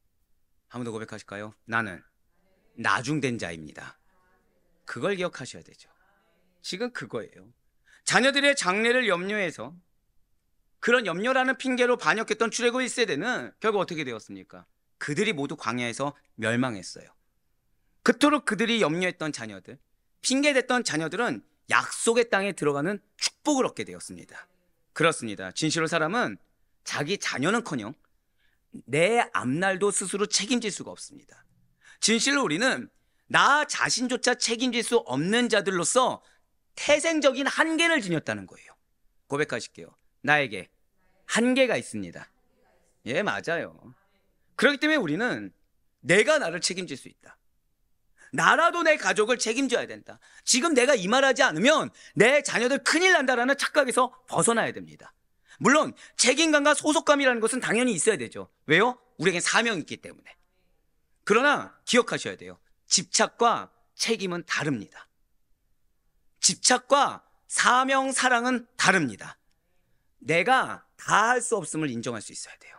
A: 한 번 더 고백하실까요? 나는 나중된 자입니다. 그걸 기억하셔야 되죠. 지금 그거예요. 자녀들의 장래를 염려해서 그런 염려라는 핑계로 반역했던 출애굽 1세대는 결국 어떻게 되었습니까? 그들이 모두 광야에서 멸망했어요. 그토록 그들이 염려했던 자녀들, 핑계댔던 자녀들은 약속의 땅에 들어가는 축복을 얻게 되었습니다. 그렇습니다. 진실로 사람은 자기 자녀는커녕 내 앞날도 스스로 책임질 수가 없습니다. 진실로 우리는 나 자신조차 책임질 수 없는 자들로서 태생적인 한계를 지녔다는 거예요. 고백하실게요. 나에게 한계가 있습니다. 예, 맞아요. 그렇기 때문에 우리는 내가 나를 책임질 수 있다. 나라도 내 가족을 책임져야 된다. 지금 내가 이 말하지 않으면 내 자녀들 큰일 난다라는 착각에서 벗어나야 됩니다. 물론 책임감과 소속감이라는 것은 당연히 있어야 되죠. 왜요? 우리에겐 사명이 있기 때문에. 그러나 기억하셔야 돼요. 집착과 책임은 다릅니다. 집착과 사명, 사랑은 다릅니다. 내가 다 할 수 없음을 인정할 수 있어야 돼요.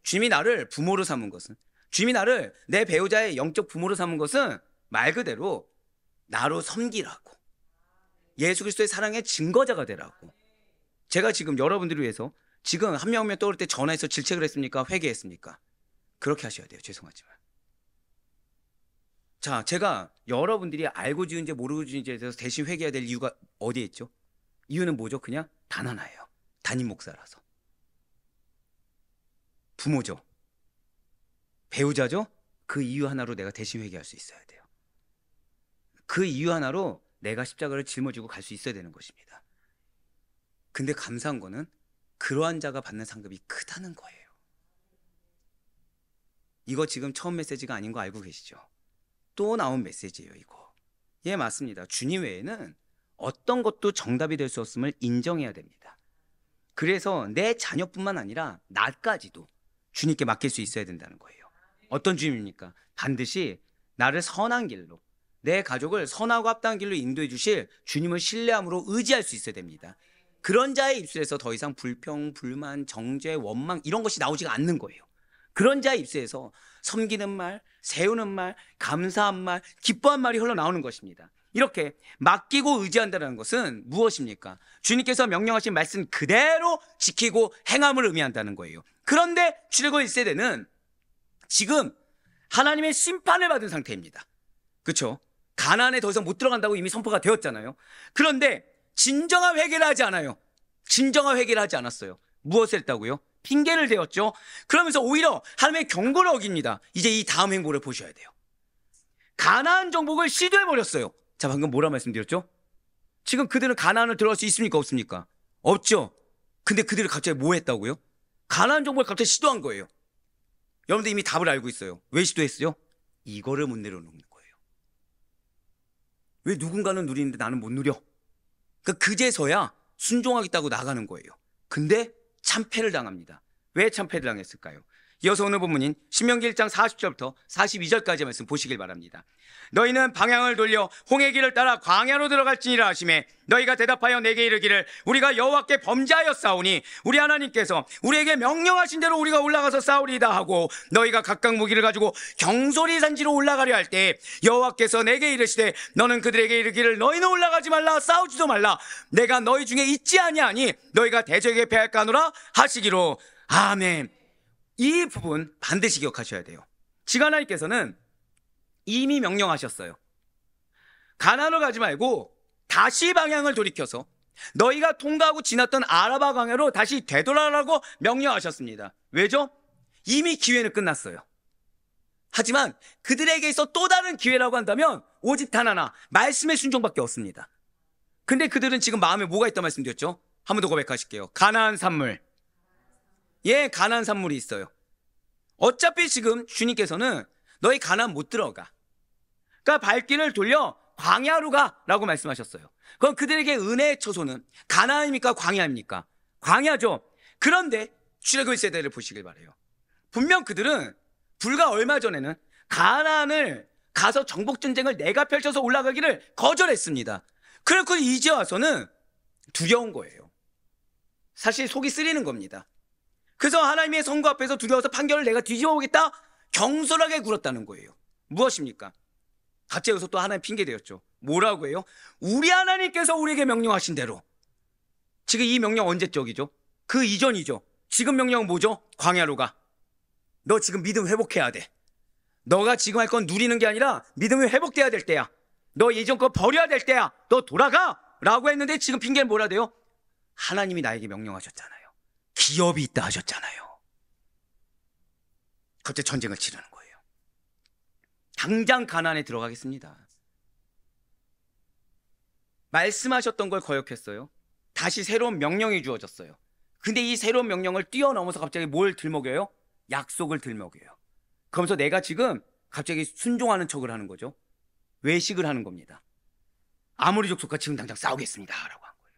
A: 주님이 나를 부모로 삼은 것은, 주님이 나를 내 배우자의 영적 부모로 삼은 것은 말 그대로 나로 섬기라고, 예수 그리스도의 사랑의 증거자가 되라고. 제가 지금 여러분들을 위해서 지금 한 명 한 명 떠올 때 전화해서 질책을 했습니까? 회개했습니까? 그렇게 하셔야 돼요. 죄송하지만. 자, 제가 여러분들이 알고 지은지 모르고 지은지에 대해서 대신 회개해야 될 이유가 어디에 있죠? 이유는 뭐죠? 그냥 단 하나예요. 담임 목사라서. 부모죠. 배우자죠. 그 이유 하나로 내가 대신 회개할 수 있어야 돼요. 그 이유 하나로 내가 십자가를 짊어지고 갈 수 있어야 되는 것입니다. 근데 감사한 거는 그러한 자가 받는 상급이 크다는 거예요. 이거 지금 처음 메시지가 아닌 거 알고 계시죠? 또 나온 메시지예요, 이거. 예, 맞습니다. 주님 외에는 어떤 것도 정답이 될 수 없음을 인정해야 됩니다. 그래서 내 자녀뿐만 아니라 나까지도 주님께 맡길 수 있어야 된다는 거예요. 어떤 주님입니까? 반드시 나를 선한 길로, 내 가족을 선하고 합당한 길로 인도해 주실 주님을 신뢰함으로 의지할 수 있어야 됩니다. 그런 자의 입술에서 더 이상 불평, 불만, 정죄, 원망 이런 것이 나오지가 않는 거예요. 그런 자의 입술에서 섬기는 말, 세우는 말, 감사한 말, 기뻐한 말이 흘러나오는 것입니다. 이렇게 맡기고 의지한다는 것은 무엇입니까? 주님께서 명령하신 말씀 그대로 지키고 행함을 의미한다는 거예요. 그런데 출애굽 1세대는 지금 하나님의 심판을 받은 상태입니다. 그렇죠? 가나안에 더 이상 못 들어간다고 이미 선포가 되었잖아요. 그런데 진정한 회개를 하지 않아요. 진정한 회개를 하지 않았어요. 무엇을 했다고요? 핑계를 대었죠. 그러면서 오히려 하나님의 경고를 어깁니다. 이제 이 다음 행보를 보셔야 돼요. 가나안 정복을 시도해버렸어요. 자, 방금 뭐라 말씀드렸죠? 지금 그들은 가나안을 들어갈 수 있습니까? 없습니까? 없죠. 근데 그들이 갑자기 뭐 했다고요? 가나안 정복을 갑자기 시도한 거예요. 여러분들 이미 답을 알고 있어요. 왜 시도했어요? 이거를 못 내려놓는 거예요. 왜 누군가는 누리는데 나는 못 누려? 그러니까 그제서야 순종하겠다고 나가는 거예요. 근데 참패를 당합니다. 왜 참패를 당했을까요? 이어서 오늘 본문인 신명기 1장 40절부터 42절까지 말씀 보시길 바랍니다. 너희는 방향을 돌려 홍해 길을 따라 광야로 들어갈지니라 하시매 너희가 대답하여 내게 이르기를 우리가 여호와께 범죄하였사오니 우리 하나님께서 우리에게 명령하신 대로 우리가 올라가서 싸우리이다 하고 너희가 각각 무기를 가지고 경솔이 산지로 올라가려 할 때 여호와께서 내게 이르시되 너는 그들에게 이르기를 너희는 올라가지 말라 싸우지도 말라 내가 너희 중에 있지 아니하니 너희가 대적에게 패할까 하노라 하시기로 아멘. 이 부분 반드시 기억하셔야 돼요. 지금 하나님께서는 이미 명령하셨어요. 가나안으로 가지 말고 다시 방향을 돌이켜서 너희가 통과하고 지났던 아라바 광야로 다시 되돌아라고 명령하셨습니다. 왜죠? 이미 기회는 끝났어요. 하지만 그들에게 있어 또 다른 기회라고 한다면 오직 단 하나, 말씀의 순종밖에 없습니다. 근데 그들은 지금 마음에 뭐가 있다 말씀드렸죠? 한 번 더 고백하실게요. 가나안 산물. 예, 가나안 산물이 있어요. 어차피 지금 주님께서는 너희 가나안 못 들어가. 그러니까 발길을 돌려 광야로 가라고 말씀하셨어요. 그럼 그들에게 은혜의 처소는 가나안입니까? 광야입니까? 광야죠. 그런데 출애굽 세대를 보시길 바라요. 분명 그들은 불과 얼마 전에는 가나안을 가서 정복전쟁을 내가 펼쳐서 올라가기를 거절했습니다. 그래서 이제 와서는 두려운 거예요. 사실 속이 쓰리는 겁니다. 그래서 하나님의 선고 앞에서 두려워서 판결을 내가 뒤집어 보겠다 경솔하게 굴었다는 거예요. 무엇입니까? 갑자기 여기서 또 하나님 핑계 대었죠. 뭐라고 해요? 우리 하나님께서 우리에게 명령하신 대로. 지금 이 명령 언제적이죠? 그 이전이죠. 지금 명령은 뭐죠? 광야로 가. 너 지금 믿음 회복해야 돼. 너가 지금 할 건 누리는 게 아니라 믿음이 회복돼야 될 때야. 너 예전 거 버려야 될 때야. 너 돌아가 라고 했는데 지금 핑계는 뭐라 돼요? 하나님이 나에게 명령하셨잖아요. 기업이 있다 하셨잖아요. 그때 전쟁을 치르는 거예요. 당장 가나안에 들어가겠습니다. 말씀하셨던 걸 거역했어요. 다시 새로운 명령이 주어졌어요. 근데 이 새로운 명령을 뛰어넘어서 갑자기 뭘 들먹여요? 약속을 들먹여요. 그러면서 내가 지금 갑자기 순종하는 척을 하는 거죠. 외식을 하는 겁니다. 아모리 족속과 지금 당장 싸우겠습니다 라고 한 거예요.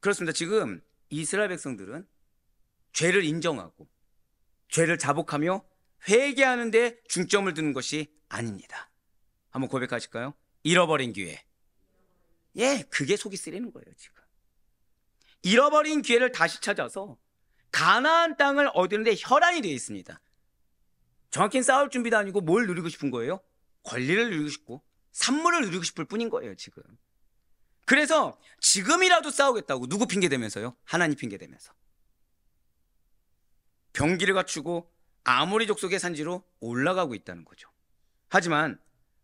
A: 그렇습니다. 지금 이스라엘 백성들은 죄를 인정하고 죄를 자복하며 회개하는 데 중점을 두는 것이 아닙니다. 한번 고백하실까요? 잃어버린 기회. 예, 그게 속이 쓰리는 거예요. 지금 잃어버린 기회를 다시 찾아서 가나안 땅을 얻는데 혈안이 되어 있습니다. 정확히는 싸울 준비도 아니고 뭘 누리고 싶은 거예요? 권리를 누리고 싶고 산물을 누리고 싶을 뿐인 거예요. 지금 그래서 지금이라도 싸우겠다고 누구 핑계대면서요? 하나님 핑계대면서 병기를 갖추고 아모리 족속의 산지로 올라가고 있다는 거죠. 하지만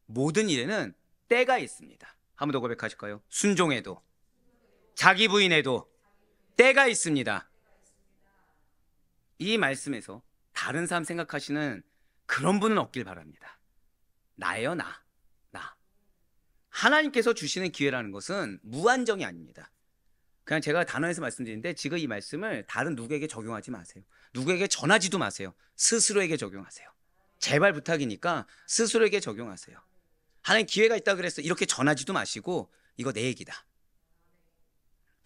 A: 모든 일에는 때가 있습니다. 한 번 더 고백하실까요? 순종에도 자기 부인에도 때가 있습니다. 이 말씀에서 다른 사람 생각하시는 그런 분은 없길 바랍니다. 나예요, 나. 하나님께서 주시는 기회라는 것은 무한정이 아닙니다. 그냥 제가 단어에서 말씀드리는데 지금 이 말씀을 다른 누구에게 적용하지 마세요. 누구에게 전하지도 마세요. 스스로에게 적용하세요. 제발 부탁이니까 스스로에게 적용하세요. 하나님 기회가 있다 그랬어 이렇게 전하지도 마시고 이거 내 얘기다.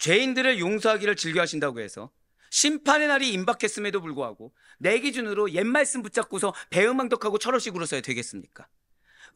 A: 죄인들을 용서하기를 즐겨하신다고 해서 심판의 날이 임박했음에도 불구하고 내 기준으로 옛 말씀 붙잡고서 배은망덕하고 철없이 굴어서야 되겠습니까?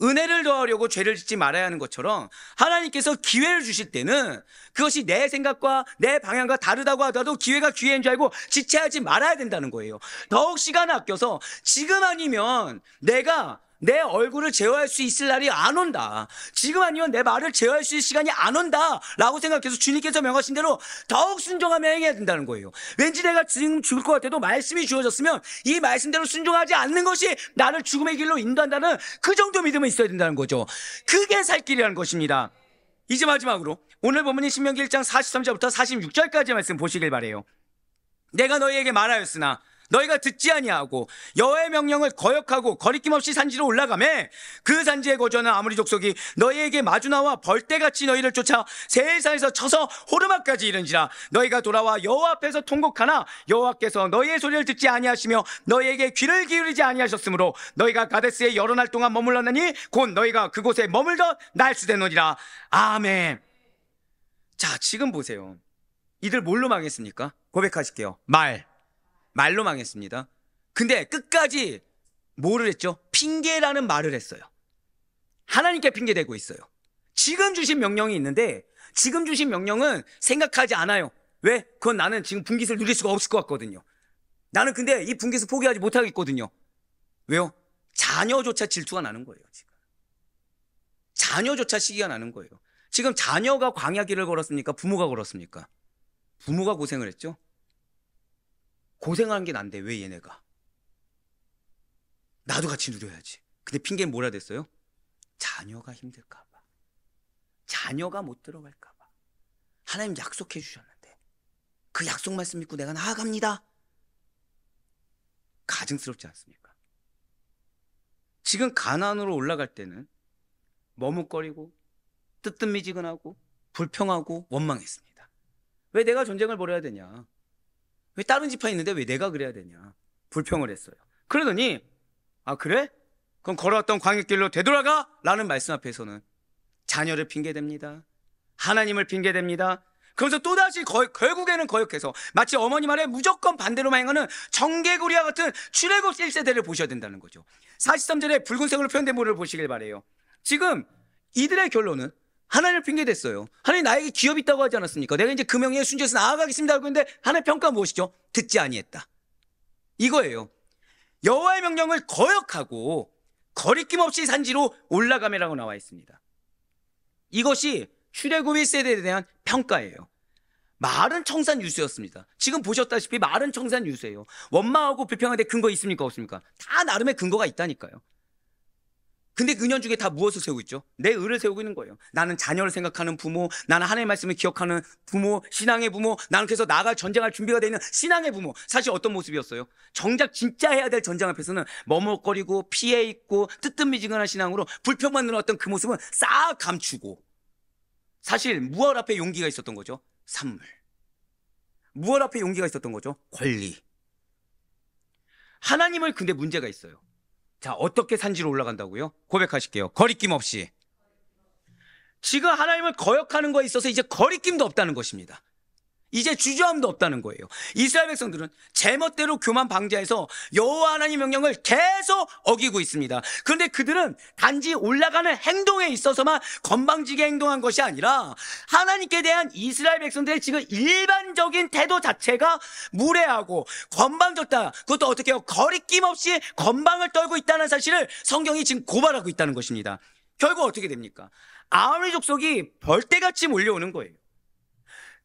A: 은혜를 더하려고 죄를 짓지 말아야 하는 것처럼 하나님께서 기회를 주실 때는 그것이 내 생각과 내 방향과 다르다고 하더라도 기회가 기회인 줄 알고 지체하지 말아야 된다는 거예요. 더욱 시간을 아껴서 지금 아니면 내가 내 얼굴을 제어할 수 있을 날이 안 온다, 지금 아니면 내 말을 제어할 수 있을 시간이 안 온다 라고 생각해서 주님께서 명하신 대로 더욱 순종하며 행해야 된다는 거예요. 왠지 내가 지금 죽을 것 같아도 말씀이 주어졌으면 이 말씀대로 순종하지 않는 것이 나를 죽음의 길로 인도한다는 그 정도 믿음은 있어야 된다는 거죠. 그게 살 길이라는 것입니다. 이제 마지막으로 오늘 본문인 신명기 1장 43절부터 46절까지 말씀 보시길 바래요. 내가 너희에게 말하였으나 너희가 듣지 아니하고 여호와의 명령을 거역하고 거리낌 없이 산지로 올라가매 그 산지에 거주하는 아모리 족속이 너희에게 마주 나와 벌떼같이 너희를 쫓아 세일산에서 쳐서 호르마까지 이른지라. 너희가 돌아와 여호와 앞에서 통곡하나 여호와께서 너희의 소리를 듣지 아니하시며 너희에게 귀를 기울이지 아니하셨으므로 너희가 가데스에 여러 날 동안 머물렀나니 곧 너희가 그곳에 머물던 날수되노니라. 아멘. 자, 지금 보세요. 이들 뭘로 망했습니까? 고백하실게요. 말로 망했습니다. 근데 끝까지 뭐를 했죠? 핑계라는 말을 했어요. 하나님께 핑계대고 있어요. 지금 주신 명령이 있는데 지금 주신 명령은 생각하지 않아요. 왜? 그건 나는 지금 분깃을 누릴 수가 없을 것 같거든요. 나는 근데 이 분깃을 포기하지 못하겠거든요. 왜요? 자녀조차 질투가 나는 거예요. 지금 자녀조차 시기가 나는 거예요. 지금 자녀가 광야길을 걸었습니까? 부모가 걸었습니까? 부모가 고생을 했죠. 고생하는 게 난데 왜 얘네가? 나도 같이 누려야지. 근데 핑계는 뭐라 됐어요? 자녀가 힘들까 봐, 자녀가 못 들어갈까 봐. 하나님 약속해 주셨는데 그 약속 말씀 믿고 내가 나아갑니다. 가증스럽지 않습니까? 지금 가나안으로 올라갈 때는 머뭇거리고 뜨뜻미지근하고 불평하고 원망했습니다. 왜 내가 전쟁을 벌여야 되냐? 왜 다른 지파 있는데 왜 내가 그래야 되냐? 불평을 했어요. 그러더니 아 그래? 그럼 걸어왔던 광야길로 되돌아가? 라는 말씀 앞에서는 자녀를 핑계댑니다. 하나님을 핑계댑니다. 그러면서 또다시 결국에는 거역해서 마치 어머니 말에 무조건 반대로만 행하는 정개구리와 같은 출애굽 1세대를 보셔야 된다는 거죠. 43절에 붉은색으로 표현된 모를 보시길 바래요. 지금 이들의 결론은 하나님을 핑계댔어요. 하나님 나에게 기업이 있다고 하지 않았습니까? 내가 이제 그 명령에 순종해서 나아가겠습니다 하고 있는데 하나님의 평가가 무엇이죠? 듣지 아니했다. 이거예요. 여호와의 명령을 거역하고 거리낌 없이 산지로 올라가매라고 나와 있습니다. 이것이 출애굽 1세대에 대한 평가예요. 말은 청산유수였습니다. 지금 보셨다시피 말은 청산유수예요. 원망하고 불평하는데 근거 있습니까? 없습니까? 다 나름의 근거가 있다니까요. 근데 은연중에 다 무엇을 세우고 있죠? 내 의를 세우고 있는 거예요. 나는 자녀를 생각하는 부모, 나는 하나님의 말씀을 기억하는 부모, 신앙의 부모, 나는 그래서 나아갈 전쟁할 준비가 되어 있는 신앙의 부모. 사실 어떤 모습이었어요? 정작 진짜 해야 될 전쟁 앞에서는 머뭇거리고 피해 있고 뜨뜻미지근한 신앙으로 불평만 늘어났던 그 모습은 싹 감추고, 사실 무엇 앞에 용기가 있었던 거죠? 산물. 무엇 앞에 용기가 있었던 거죠? 권리. 하나님을 근데 문제가 있어요. 자, 어떻게 산지로 올라간다고요? 고백하실게요. 거리낌 없이. 지금 하나님을 거역하는 거에 있어서 이제 거리낌도 없다는 것입니다. 이제 주저함도 없다는 거예요. 이스라엘 백성들은 제멋대로 교만 방자해서 여호와 하나님 명령을 계속 어기고 있습니다. 그런데 그들은 단지 올라가는 행동에 있어서만 건방지게 행동한 것이 아니라 하나님께 대한 이스라엘 백성들의 지금 일반적인 태도 자체가 무례하고 건방졌다. 그것도 어떻게 해요? 거리낌 없이 건방을 떨고 있다는 사실을 성경이 지금 고발하고 있다는 것입니다. 결국 어떻게 됩니까? 아모리 족속이 벌떼같이 몰려오는 거예요.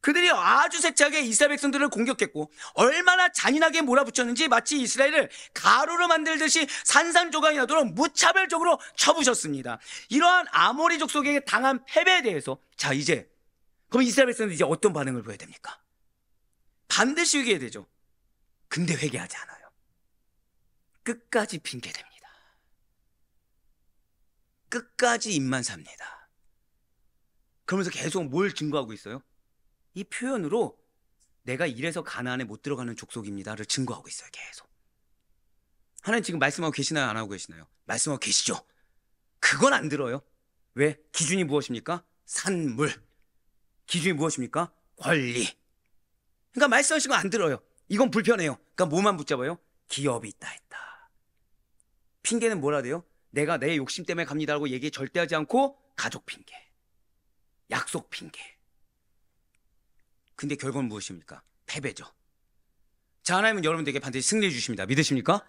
A: 그들이 아주 세차게 이스라엘 백성들을 공격했고 얼마나 잔인하게 몰아붙였는지 마치 이스라엘을 가루로 만들듯이 산산조각이 나도록 무차별적으로 쳐부셨습니다. 이러한 아모리 족속에게 당한 패배에 대해서 자, 이제 그럼 이스라엘 백성들이 이제 어떤 반응을 보여야 됩니까? 반드시 회개해야 되죠. 근데 회개하지 않아요. 끝까지 핑계댑니다. 끝까지 입만 삽니다. 그러면서 계속 뭘 증거하고 있어요? 이 표현으로 내가 이래서 가나안에 못 들어가는 족속입니다를 증거하고 있어요. 계속. 하나님 지금 말씀하고 계시나요? 안 하고 계시나요? 말씀하고 계시죠. 그건 안 들어요. 왜? 기준이 무엇입니까? 산물. 기준이 무엇입니까? 권리. 그러니까 말씀하신 거 안 들어요. 이건 불편해요. 그러니까 뭐만 붙잡아요? 기업이 있다 했다. 핑계는 뭐라 돼요? 내가 내 욕심 때문에 갑니다라고 얘기 절대 하지 않고 가족 핑계, 약속 핑계. 근데 결과는 무엇입니까? 패배죠. 자, 하나님은 여러분들에게 반드시 승리해 주십니다. 믿으십니까?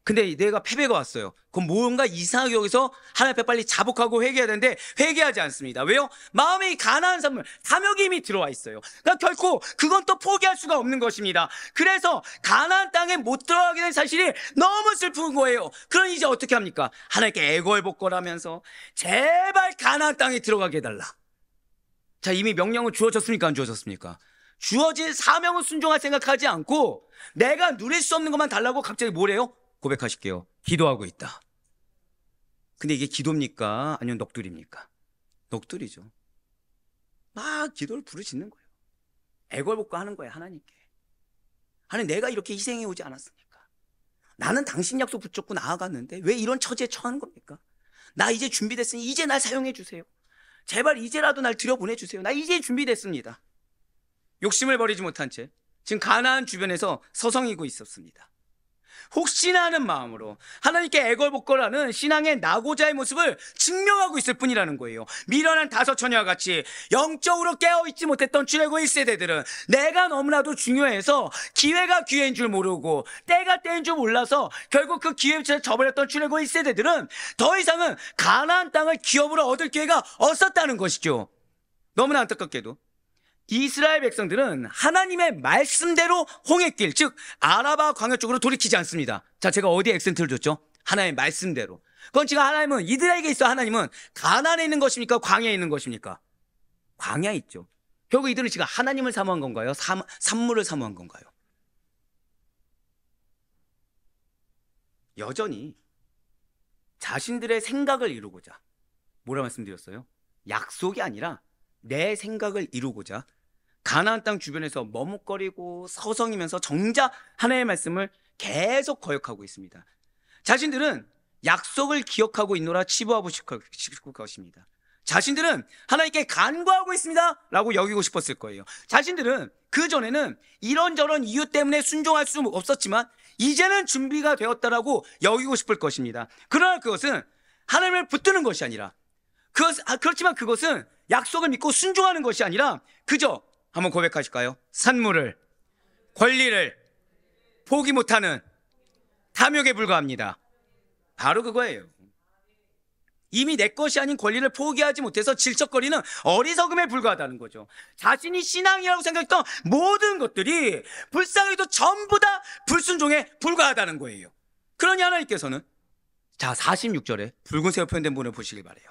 A: 근데 내가 패배가 왔어요. 그럼 뭔가 이상하게 여기서 하나님 앞에 빨리 자복하고 회개해야 되는데 회개하지 않습니다. 왜요? 마음이 가난한 선물, 탐욕이 이미 들어와 있어요. 그러니까 결코 그건 또 포기할 수가 없는 것입니다. 그래서 가나안 땅에 못 들어가게 된 사실이 너무 슬픈 거예요. 그럼 이제 어떻게 합니까? 하나님께 애걸복걸하면서 제발 가나안 땅에 들어가게 해달라. 자, 이미 명령은 주어졌습니까? 안 주어졌습니까? 주어진 사명을 순종할 생각하지 않고 내가 누릴 수 없는 것만 달라고 갑자기 뭐래요? 고백하실게요. 기도하고 있다. 근데 이게 기도입니까? 아니면 넋두리입니까? 넋두리죠. 막 기도를 부르짖는 거예요. 애걸복걸하는 거예요, 하나님께. 하나님, 내가 이렇게 희생해 오지 않았습니까? 나는 당신 약속 붙잡고 나아갔는데 왜 이런 처지에 처하는 겁니까? 나 이제 준비됐으니 이제 날 사용해 주세요. 제발 이제라도 날 들여보내주세요. 나 이제 준비됐습니다. 욕심을 버리지 못한 채 지금 가나안 주변에서 서성이고 있었습니다. 혹시나 하는 마음으로 하나님께 애걸복걸하는 신앙의 나고자의 모습을 증명하고 있을 뿐이라는 거예요. 미련한 다섯 처녀와 같이 영적으로 깨어있지 못했던 출애굽 1세대들은 내가 너무나도 중요해서 기회가 기회인 줄 모르고 때가 때인 줄 몰라서 결국 그 기회를 저버렸던 출애굽 1세대들은 더 이상은 가나안 땅을 기업으로 얻을 기회가 없었다는 것이죠. 너무나 안타깝게도 이스라엘 백성들은 하나님의 말씀대로 홍해길, 즉 아라바 광야 쪽으로 돌이키지 않습니다. 자, 제가 어디에 액센트를 줬죠? 하나님의 말씀대로. 그건 지금 하나님은 이들에게 있어 하나님은 가나안에 있는 것입니까? 광야에 있는 것입니까? 광야에 있죠. 결국 이들은 지금 하나님을 사모한 건가요? 산물을 사모한 건가요? 여전히 자신들의 생각을 이루고자, 뭐라 말씀드렸어요? 약속이 아니라 내 생각을 이루고자 가나안 땅 주변에서 머뭇거리고 서성이면서 정작 하나님의 말씀을 계속 거역하고 있습니다. 자신들은 약속을 기억하고 있노라 치부하고 싶을 것입니다. 자신들은 하나님께 간구하고 있습니다 라고 여기고 싶었을 거예요. 자신들은 그전에는 이런저런 이유 때문에 순종할 수 없었지만 이제는 준비가 되었다라고 여기고 싶을 것입니다. 그러나 그것은 하나님을 붙드는 것이 아니라 그렇지만 그것은 약속을 믿고 순종하는 것이 아니라 그저 한번 고백하실까요? 산물을, 권리를 포기 못하는 탐욕에 불과합니다. 바로 그거예요. 이미 내 것이 아닌 권리를 포기하지 못해서 질척거리는 어리석음에 불과하다는 거죠. 자신이 신앙이라고 생각했던 모든 것들이 불쌍하게도 전부 다 불순종에 불과하다는 거예요. 그러니 하나님께서는 자 46절에 붉은색으로 표현된 부분을 보시길 바라요.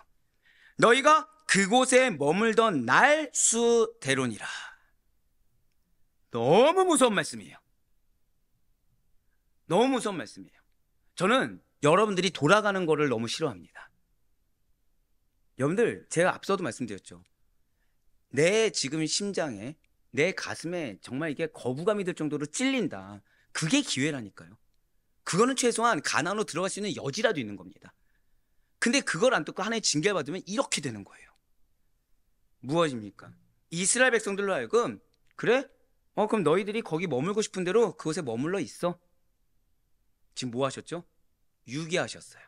A: 너희가 그곳에 머물던 날 수대로니라. 너무 무서운 말씀이에요. 너무 무서운 말씀이에요. 저는 여러분들이 돌아가는 거를 너무 싫어합니다. 여러분들, 제가 앞서도 말씀드렸죠. 내 지금 심장에, 내 가슴에 정말 이게 거부감이 들 정도로 찔린다. 그게 기회라니까요. 그거는 최소한 가나안으로 들어갈 수 있는 여지라도 있는 겁니다. 근데 그걸 안 듣고 하나의 징계를 받으면 이렇게 되는 거예요. 무엇입니까? 이스라엘 백성들로 하여금 그래? 그럼 너희들이 거기 머물고 싶은 대로 그곳에 머물러 있어. 지금 뭐 하셨죠? 유기하셨어요.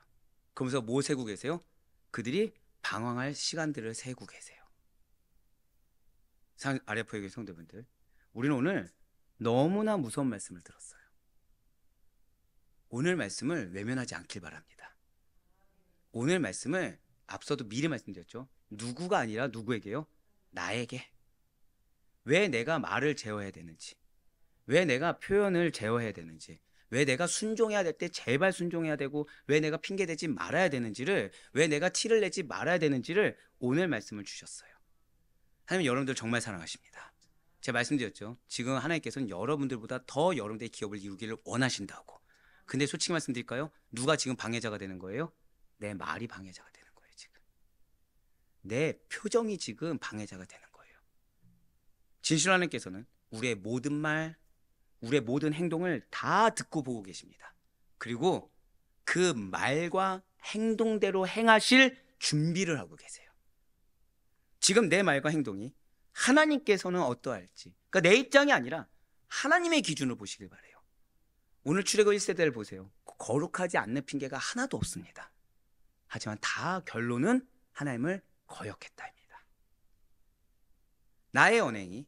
A: 그러면서 뭐 세고 계세요? 그들이 방황할 시간들을 세고 계세요. 아레포의 성도분들, 우리는 오늘 너무나 무서운 말씀을 들었어요. 오늘 말씀을 외면하지 않길 바랍니다. 오늘 말씀을 앞서도 미리 말씀드렸죠. 누구가 아니라 누구에게요? 나에게. 왜 내가 말을 제어해야 되는지, 왜 내가 표현을 제어해야 되는지, 왜 내가 순종해야 될 때 제발 순종해야 되고 왜 내가 핑계대지 말아야 되는지를, 왜 내가 티를 내지 말아야 되는지를 오늘 말씀을 주셨어요. 하나님 여러분들 정말 사랑하십니다. 제가 말씀드렸죠. 지금 하나님께서는 여러분들보다 더 여러분들의 기업을 이루기를 원하신다고. 근데 솔직히 말씀드릴까요? 누가 지금 방해자가 되는 거예요? 내 말이 방해자가 되는 거예요. 지금 내 표정이 지금 방해자가 되는 거예요. 진실 하나님께서는 우리의 모든 말, 우리의 모든 행동을 다 듣고 보고 계십니다. 그리고 그 말과 행동대로 행하실 준비를 하고 계세요. 지금 내 말과 행동이 하나님께서는 어떠할지, 그러니까 내 입장이 아니라 하나님의 기준으로 보시길 바래요. 오늘 출애굽 1세대를 보세요. 거룩하지 않는 핑계가 하나도 없습니다. 하지만 다 결론은 하나님을 거역했다입니다. 나의 언행이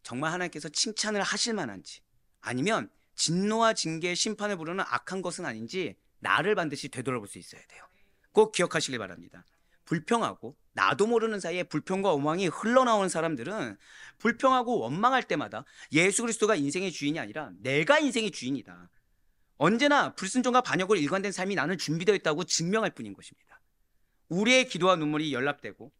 A: 정말 하나님께서 칭찬을 하실 만한지, 아니면 진노와 징계의 심판을 부르는 악한 것은 아닌지 나를 반드시 되돌아볼 수 있어야 돼요. 꼭 기억하시길 바랍니다. 불평하고 나도 모르는 사이에 불평과 원망이 흘러나오는 사람들은 불평하고 원망할 때마다 예수 그리스도가 인생의 주인이 아니라 내가 인생의 주인이다, 언제나 불순종과 반역으로 일관된 삶이 나는 준비되어 있다고 증명할 뿐인 것입니다. 우리의 기도와 눈물이 연락되고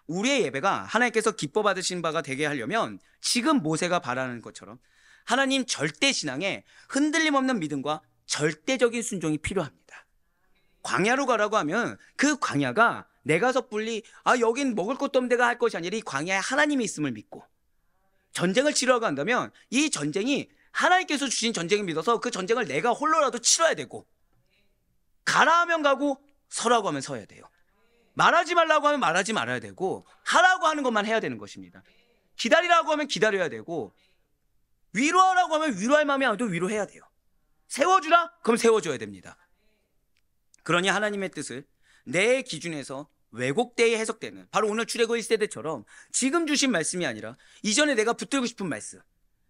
A: 우리의 예배가 하나님께서 기뻐 받으신 바가 되게 하려면 지금 모세가 바라는 것처럼 하나님 절대 신앙에 흔들림 없는 믿음과 절대적인 순종이 필요합니다. 광야로 가라고 하면 그 광야가 내가 섣불리 여긴 먹을 것도 없는 데가 할 것이 아니라 이 광야에 하나님이 있음을 믿고, 전쟁을 치러가고 한다면 이 전쟁이 하나님께서 주신 전쟁을 믿어서 그 전쟁을 내가 홀로라도 치러야 되고, 가라 하면 가고 서라고 하면 서야 돼요. 말하지 말라고 하면 말하지 말아야 되고, 하라고 하는 것만 해야 되는 것입니다. 기다리라고 하면 기다려야 되고, 위로하라고 하면 위로할 마음이 아니어도 위로해야 돼요. 세워주라? 그럼 세워줘야 됩니다. 그러니 하나님의 뜻을 내 기준에서 왜곡되게 해석되는, 바로 오늘 출애굽 1세대처럼 지금 주신 말씀이 아니라 이전에 내가 붙들고 싶은 말씀,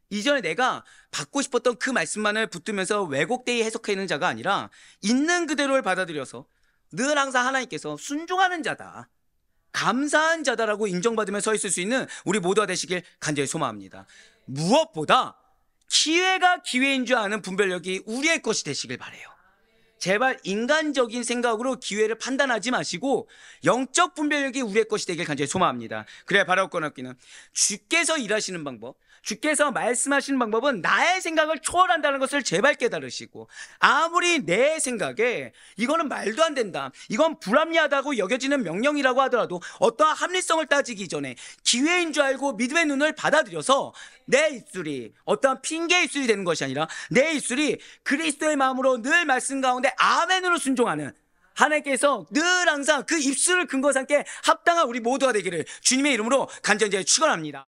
A: 이전에 내가 받고 싶었던 그 말씀만을 붙들면서 왜곡되게 해석하는 자가 아니라 있는 그대로를 받아들여서 늘 항상 하나님께서 순종하는 자다, 감사한 자다라고 인정받으며 서 있을 수 있는 우리 모두가 되시길 간절히 소망합니다. 무엇보다 기회가 기회인 줄 아는 분별력이 우리의 것이 되시길 바라요. 제발 인간적인 생각으로 기회를 판단하지 마시고 영적 분별력이 우리의 것이 되길 간절히 소망합니다. 그래야 바라올 건 없기는, 주께서 일하시는 방법, 주께서 말씀하시는 방법은 나의 생각을 초월한다는 것을 제발 깨달으시고, 아무리 내 생각에 이거는 말도 안 된다, 이건 불합리하다고 여겨지는 명령이라고 하더라도 어떠한 합리성을 따지기 전에 기회인 줄 알고 믿음의 눈을 받아들여서 내 입술이 어떠한 핑계의 입술이 되는 것이 아니라 내 입술이 그리스도의 마음으로 늘 말씀 가운데 아멘으로 순종하는, 하나님께서 늘 항상 그 입술을 근거 삼게 합당한 우리 모두가 되기를 주님의 이름으로 간절히 축원합니다.